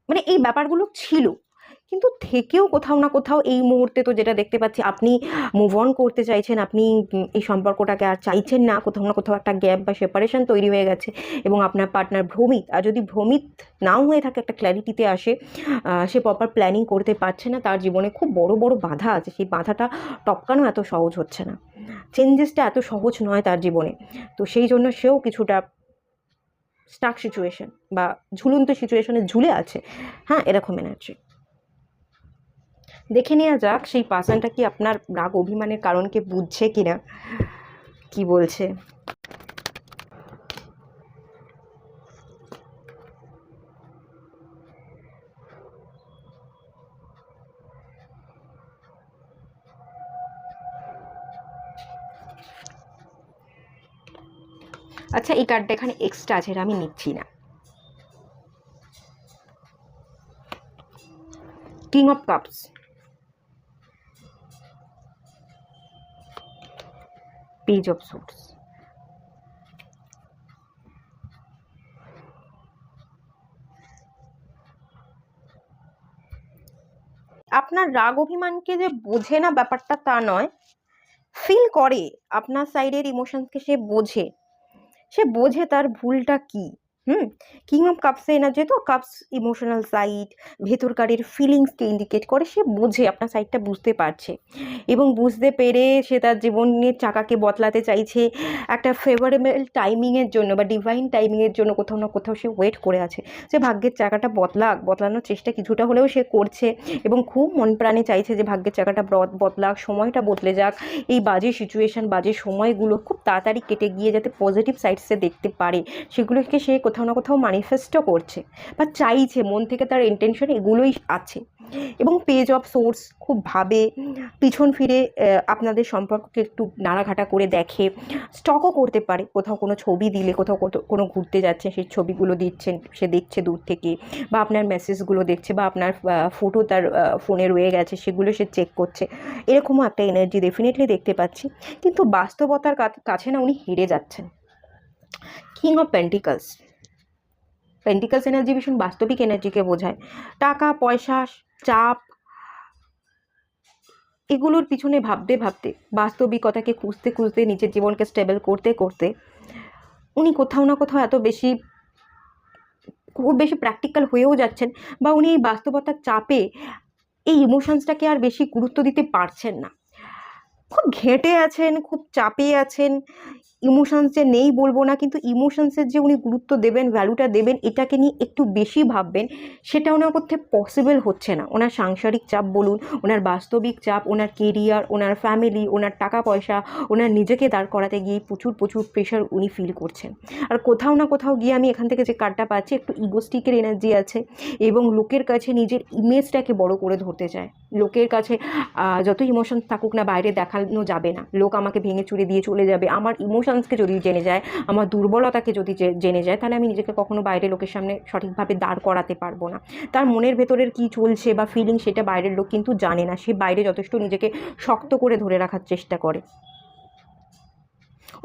মানে এই ব্যাপারগুলো ছিল, কিন্তু থেকেও কোথাও না কোথাও এই মুহূর্তে তো যেটা দেখতে পাচ্ছি, আপনি মুভ অন করতে চাইছেন, আপনি এই সম্পর্কটাকে আর চাইছেন না, কোথাও না কোথাও একটা গ্যাপ বা সেপারেশন তৈরি হয়ে গেছে এবং আপনার পার্টনার ভ্রমিত। আর যদি ভ্রমিত নাও হয়ে থাকে, একটা ক্ল্যারিটিতে আসে, সে প্রপার প্ল্যানিং করতে পারছে না, তার জীবনে খুব বড় বড় বাধা আছে, সেই বাধাটা টপকানো এত সহজ হচ্ছে না, চেঞ্জেসটা এত সহজ নয় তার জীবনে। তো সেই জন্য সেও কিছুটা স্টাক সিচুয়েশন বা ঝুলন্ত সিচুয়েশনে ঝুলে আছে। হ্যাঁ, এরকম এনার্জি। দেখে নেওয়া যাক সেই পার্সনটা কি আপনার রাগ অভিমানের কারণকে বুঝছে কিনা, কি বলছে। আচ্ছা, এই কার্ডটা এখানে এক্সট্রা আছে, এটা আমি নিচ্ছি না। King of cups, page of swords, আপনার রাগ অভিমানকে যে বোঝে না ব্যাপারটা তা নয়, ফিল করে, আপনার সাইডের ইমোশনসকে সে বোঝে তার ভুলটা কি। কিং অফ কাপসে এনার্জি, তো কাপস ইমোশনাল সাইড, ভেতরকারের ফিলিংসকে ইন্ডিকেট করে, সে বোঝে, আপনার সাইডটা বুঝতে পারছে এবং বুঝতে পেরে সে তার জীবনের চাকাকে বদলাতে চাইছে একটা ফেভারেবল টাইমিংয়ের জন্য বা ডিভাইন টাইমিংয়ের জন্য। কোথাও না কোথাও সে ওয়েট করে আছে যে ভাগ্যের চাকাটা বদলানোর চেষ্টা কিছুটা হলেও সে করছে এবং খুব মন প্রাণে চাইছে যে ভাগ্যের চাকাটা বদলাক, সময়টা বদলে যাক, এই বাজে সিচুয়েশান, বাজে সময়গুলো খুব তাড়াতাড়ি কেটে গিয়ে যাতে পজিটিভ সাইডসে দেখতে পারে, সেগুলোকে সে কোথাও না কোথাও ম্যানিফেস্টও করছে বা চাইছে, মন থেকে তার ইন্টেনশন এগুলোই আছে। এবং পেজ অফ সোর্স, খুব ভাবে, পিছন ফিরে আপনাদের সম্পর্ককে একটু নাড়াঘাটা করে দেখে, স্টকও করতে পারে, কোথাও কোনো ছবি দিলে, কোথাও কোনো ঘুরতে যাচ্ছে সেই ছবিগুলো দিচ্ছেন, সে দেখছে দূর থেকে, বা আপনার মেসেজগুলো দেখছে, বা আপনার ফটো তার ফোনে রয়ে গেছে, সেগুলো সে চেক করছে, এরকমও একটা এনার্জি ডেফিনেটলি দেখতে পাচ্ছি। কিন্তু বাস্তবতার কাছে না উনি হেরে যাচ্ছেন। কিং অফ পেন্টিকলস এনার্জি ভীষণ বাস্তবিক এনার্জিকে বোঝায়। টাকা পয়সা, চাপ, এগুলোর পিছনে ভাবতে বাস্তবিকতাকে খুঁজতে নিজের জীবনকে স্টেবল করতে উনি কোথাও না কোথাও খুব বেশি প্র্যাকটিক্যাল হয়েও যাচ্ছেন, বা উনি এই বাস্তবতার চাপে এই ইমোশনসটাকে আর বেশি গুরুত্ব দিতে পারছেন না, খুব ঘেঁটে আছেন, খুব চাপে আছেন। ইমোশনস যে নেই বলবো না, কিন্তু ইমোশনসের যে উনি গুরুত্ব দেবেন, ভ্যালুটা দেবেন, এটাকে নিয়ে একটু বেশি ভাববেন, সেটা ওনার পক্ষে পসিবল হচ্ছে না। ওনার সাংসারিক চাপ বলুন, ওনার বাস্তবিক চাপ, ওনার কেরিয়ার, ওনার ফ্যামিলি, ওনার টাকা পয়সা, ওনার নিজেকে দাঁড় করাতে গিয়ে প্রচুর প্রচুর প্রেশার উনি ফিল করছেন। আর কোথাও না কোথাও গিয়ে আমি এখান থেকে যে কার্ডটা পাচ্ছি, একটু ইগোস্টিকের এনার্জি আছে এবং লোকের কাছে নিজের ইমেজটাকে বড় করে ধরতে চায়। লোকের কাছে যত ইমোশন থাকুক না, বাইরে দেখানো যাবে না। লোক আমাকে ভেঙে চুরে দিয়ে চলে যাবে। আমার ইমোশনসকে যদি জেনে যায়, আমার দুর্বলতাকে যদি জেনে যায়, তাহলে আমি নিজেকে কখনো বাইরে লোকের সামনে সঠিকভাবে দাঁড় করাতে পারবো না। তার মনের ভেতরের কী চলছে বা ফিলিং, সেটা বাইরের লোক কিন্তু জানে না। সে বাইরে যথেষ্ট নিজেকে শক্ত করে ধরে রাখার চেষ্টা করে।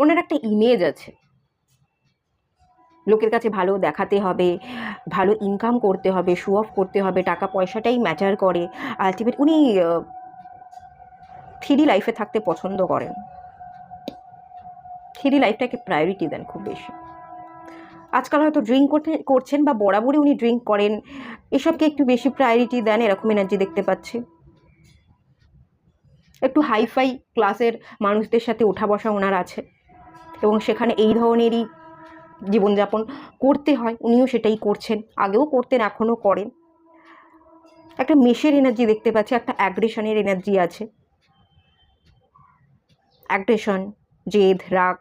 ওনার একটা ইমেজ আছে, লোকের কাছে ভালো দেখাতে হবে, ভালো ইনকাম করতে হবে, শো অফ করতে হবে, টাকা পয়সাটাই ম্যাটার করে। আলটিমেট উনি 3D লাইফে থাকতে পছন্দ করেন, 3D লাইফটাকে প্রায়োরিটি দেন খুব বেশি। আজকাল হয়তো ড্রিঙ্ক করছেন বা বরাবরই উনি ড্রিঙ্ক করেন, এসবকে একটু বেশি প্রায়োরিটি দেন, এরকম এনার্জি দেখতে পাচ্ছি। একটু হাইফাই ক্লাসের মানুষদের সাথে ওঠা বসা ওনার আছে এবং সেখানে এই ধরনেরই জীবনযাপন করতে হয়, উনিও সেটাই করছেন, আগেও করতেন, এখনও করেন। একটা মেষের এনার্জি দেখতে পাচ্ছি, একটা অ্যাগ্রেশনের এনার্জি আছে, অ্যাগ্রেশন, জেদ, রাগ,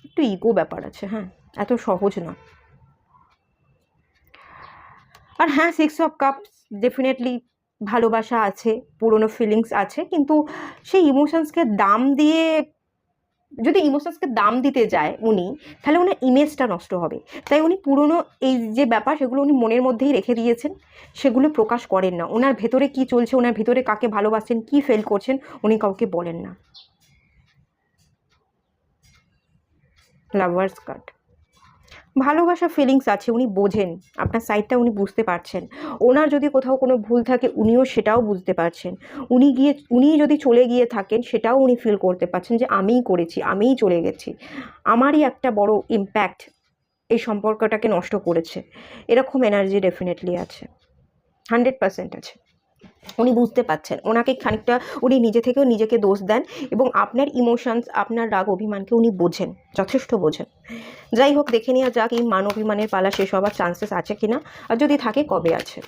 একটু ইগো ব্যাপার আছে। হ্যাঁ, এত সহজ না। আর হ্যাঁ, 6 অফ কাপস ডেফিনেটলি ভালোবাসা আছে, পুরনো ফিলিংস আছে, কিন্তু সেই ইমোশনসকে দাম দিয়ে, যদি ইমোশনসকে দাম দিতে যায় উনি, তাহলে ওনার ইমেজটা নষ্ট হবে। তাই উনি পুরনো এই যে ব্যাপার, সেগুলো উনি মনের মধ্যেই রেখে দিয়েছেন, সেগুলো প্রকাশ করেন না। ওনার ভেতরে কি চলছে, ওনার ভেতরে কাকে ভালোবাসেন, কি ফেল করছেন, উনি কাউকে বলেন না। লাভার্স কার্ড, ভালোবাসা ফিলিংস আছে, উনি বোঝেন, আপনার সাইডটা উনি বুঝতে পারছেন। ওনার যদি কোথাও কোনো ভুল থাকে, উনিও সেটাও বুঝতে পারছেন। উনি যদি চলে গিয়ে থাকেন, সেটাও উনি ফিল করতে পারছেন যে আমিই করেছি, আমিই চলে গেছি, আমারই একটা বড় ইম্প্যাক্ট এই সম্পর্কটাকে নষ্ট করেছে। এরকম এনার্জি ডেফিনেটলি আছে, 100% আছে। উনি বুঝতে পাচ্ছেন, ওনাকে খানিকটা উনি নিজে থেকেও নিজেকে দোষ দেন এবং আপনার ইমোশনস, আপনার রাগ অভিমানকে উনি বোঝেন, যথেষ্ট বোঝেন। যাই হোক, দেখে নেওয়া যাক এই মান অভিমানের পালা শেষ হওয়ার চান্সেস আছে কিনা, আর যদি থাকে কবে আছে।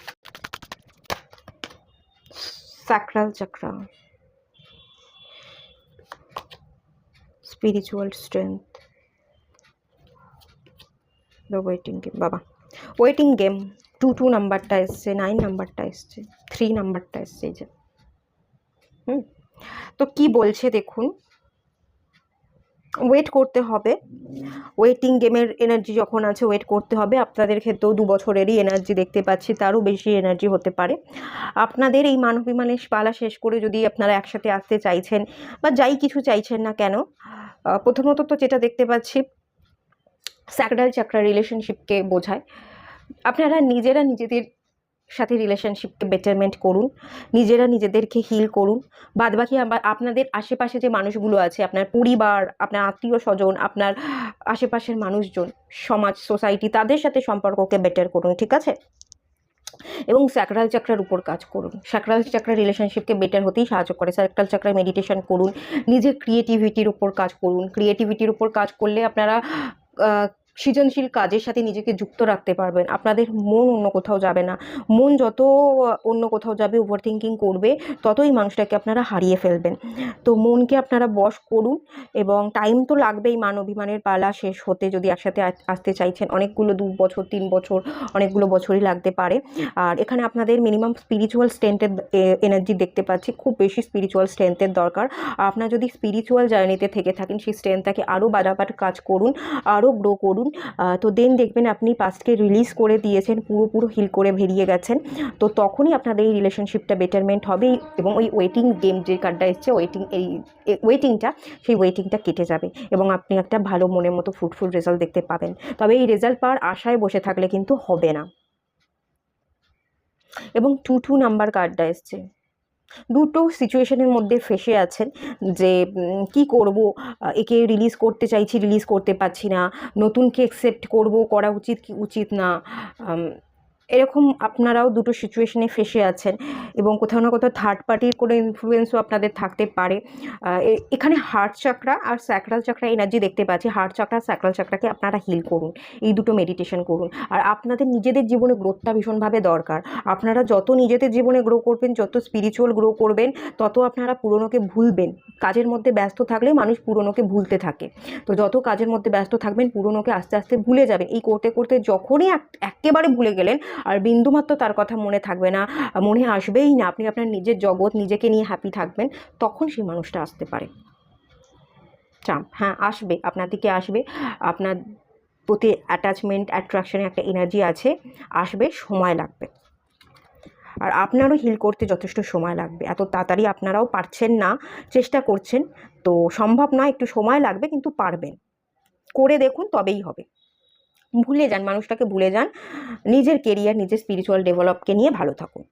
Sacral চাকরা, spiritual strength, the waiting game. বাবা, ওয়েটিং গেম 2 নাম্বারটা এসছে, 9 নাম্বারটা এসছে, 3 নাম্বারটা এসছে, এই যে তো কি বলছে দেখুন, ওয়েট করতে হবে। ওয়েটিং গেমের এনার্জি যখন আছে, ওয়েট করতে হবে। আপনাদের ক্ষেত্রেও 2 বছরেরই এনার্জি দেখতে পাচ্ছি, তারও বেশি এনার্জি হতে পারে। আপনাদের এই মান অভিমানের পালা শেষ করে যদি আপনারা একসাথে আসতে চাইছেন বা যাই কিছু চাইছেন না কেন, প্রথমত তো যেটা দেখতে পাচ্ছি, স্যাক্রাল চাকরা রিলেশনশিপকে বোঝায়। আপনারা নিজেরা নিজেদের সাথে রিলেশনশিপকে বেটারমেন্ট করুন, নিজেরা নিজেদেরকে হিল করুন। বাদবাকি আপনাদের আশেপাশে যে মানুষগুলো আছে, আপনার পরিবার, আপনার আত্মীয় স্বজন, আপনার আশেপাশের মানুষজন, সমাজ, সোসাইটি, তাদের সাথে সম্পর্ককে বেটার করুন, ঠিক আছে? এবং স্যাক্রাল চাকরার উপর কাজ করুন। স্যাক্রাল চাকরা রিলেশনশিপকে বেটার হতেই সাহায্য করে। স্যাক্রাল চাকরায় মেডিটেশন করুন, নিজের ক্রিয়েটিভিটির উপর কাজ করুন। ক্রিয়েটিভিটির উপর কাজ করলে আপনারা সৃজনশীল কাজের সাথে নিজেকে যুক্ত রাখতে পারবেন। আপনাদের মন অন্য কোথাও যাবে না। মন যত অন্য কোথাও যাবে, ওভার থিঙ্কিং করবে, ততই মানুষটাকে আপনারা হারিয়ে ফেলবেন। তো মনকে আপনারা বশ করুন, এবং টাইম তো লাগবেই মান অভিমানের পালা শেষ হতে। যদি একসাথে আসতে চাইছেন, অনেকগুলো 2 বছর, 3 বছর, অনেকগুলো বছরই লাগতে পারে। আর এখানে আপনাদের মিনিমাম স্পিরিচুয়াল স্ট্রেংথের এনার্জি দেখতে পাচ্ছি, খুব বেশি স্পিরিচুয়াল স্ট্রেংথের দরকার। আপনার যদি স্পিরিচুয়াল জার্নিতে থেকে থাকেন, সেই স্ট্রেংথটাকে আরও বাড়াবার কাজ করুন, আরও গ্রো করুন। তো দেন দেখবেন আপনি পাস্টকে রিলিজ করে দিয়েছেন, পুরো হিল করে বেরিয়ে গেছেন। তো তখনই আপনাদের এই রিলেশনশিপটা বেটারমেন্ট হবে, এবং ওই ওয়েটিং গেম যে কার্ডটা এসছে, ওয়েটিংটা, সেই ওয়েটিংটা কেটে যাবে এবং আপনি একটা ভালো মনের মতো ফ্রুটফুল রেজাল্ট দেখতে পাবেন। তবে এই রেজাল্ট পাওয়ার আশায় বসে থাকলে কিন্তু হবে না। এবং 2 নাম্বার কার্ডটা এসছে, দুটো সিচুয়েশনের মধ্যে ফেসে আছেন যে কি করব, একে রিলিজ করতে চাইছি, রিলিজ করতে পারছি না, নতুনকে অ্যাকসেপ্ট করব, করা উচিত কি উচিত না, এরকম আপনারাও দুটো সিচুয়েশনে ফেসে আছেন এবং কোথাও না কোথাও থার্ড পার্টির কোনো ইনফ্লুয়েন্সও আপনাদের থাকতে পারে। এখানে হার্ট চাকরা আর স্যাক্রাল চাকরা এনার্জি দেখতে পাচ্ছি। হার্ট চাকরা স্যাক্রাল চাকরাকে আপনারা হিল করুন, এই দুটো মেডিটেশন করুন। আর আপনাদের নিজেদের জীবনে গ্রোথটা ভীষণভাবে দরকার। আপনারা যত নিজেদের জীবনে গ্রো করবেন, যত স্পিরিচুয়াল গ্রো করবেন, তত আপনারা পুরনোকে ভুলবেন। কাজের মধ্যে ব্যস্ত থাকলে মানুষ পুরনোকে ভুলতে থাকে। তো যত কাজের মধ্যে ব্যস্ত থাকবেন, পুরনোকে আস্তে আস্তে ভুলে যাবেন। এই করতে করতে যখনই একেবারে ভুলে গেলেন আর বিন্দুমাত্র তার কথা মনে থাকবে না, মনে আসবেই না, আপনি আপনার নিজের জগৎ নিজেকে নিয়ে হ্যাপি থাকবেন, তখন সেই মানুষটা আসতে পারে। হ্যাঁ, আসবে, আপনার দিকে আসবে। আপনার প্রতি অ্যাটাচমেন্ট অ্যাট্রাকশনের একটা এনার্জি আছে, আসবে, সময় লাগবে। আর আপনারও হিল করতে যথেষ্ট সময় লাগবে। এত তাড়াতাড়ি আপনারাও পারছেন না, চেষ্টা করছেন, তো সম্ভব নয়, একটু সময় লাগবে, কিন্তু পারবেন। করে দেখুন, তবেই হবে। ভুলে যান, মানুষটাকে ভুলে যান, নিজের কেরিয়ার, নিজের স্পিরিচুয়াল ডেভেলপকে নিয়ে ভালো থাকুন।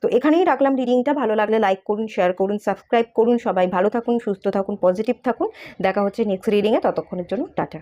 তো এখানেই রাখলাম রিডিংটা। ভালো লাগলে লাইক করুন, শেয়ার করুন, সাবস্ক্রাইব করুন। সবাই ভালো থাকুন, সুস্থ থাকুন, পজিটিভ থাকুন। দেখা হচ্ছে নেক্সট রিডিংয়ে। ততক্ষণের জন্য টাটা।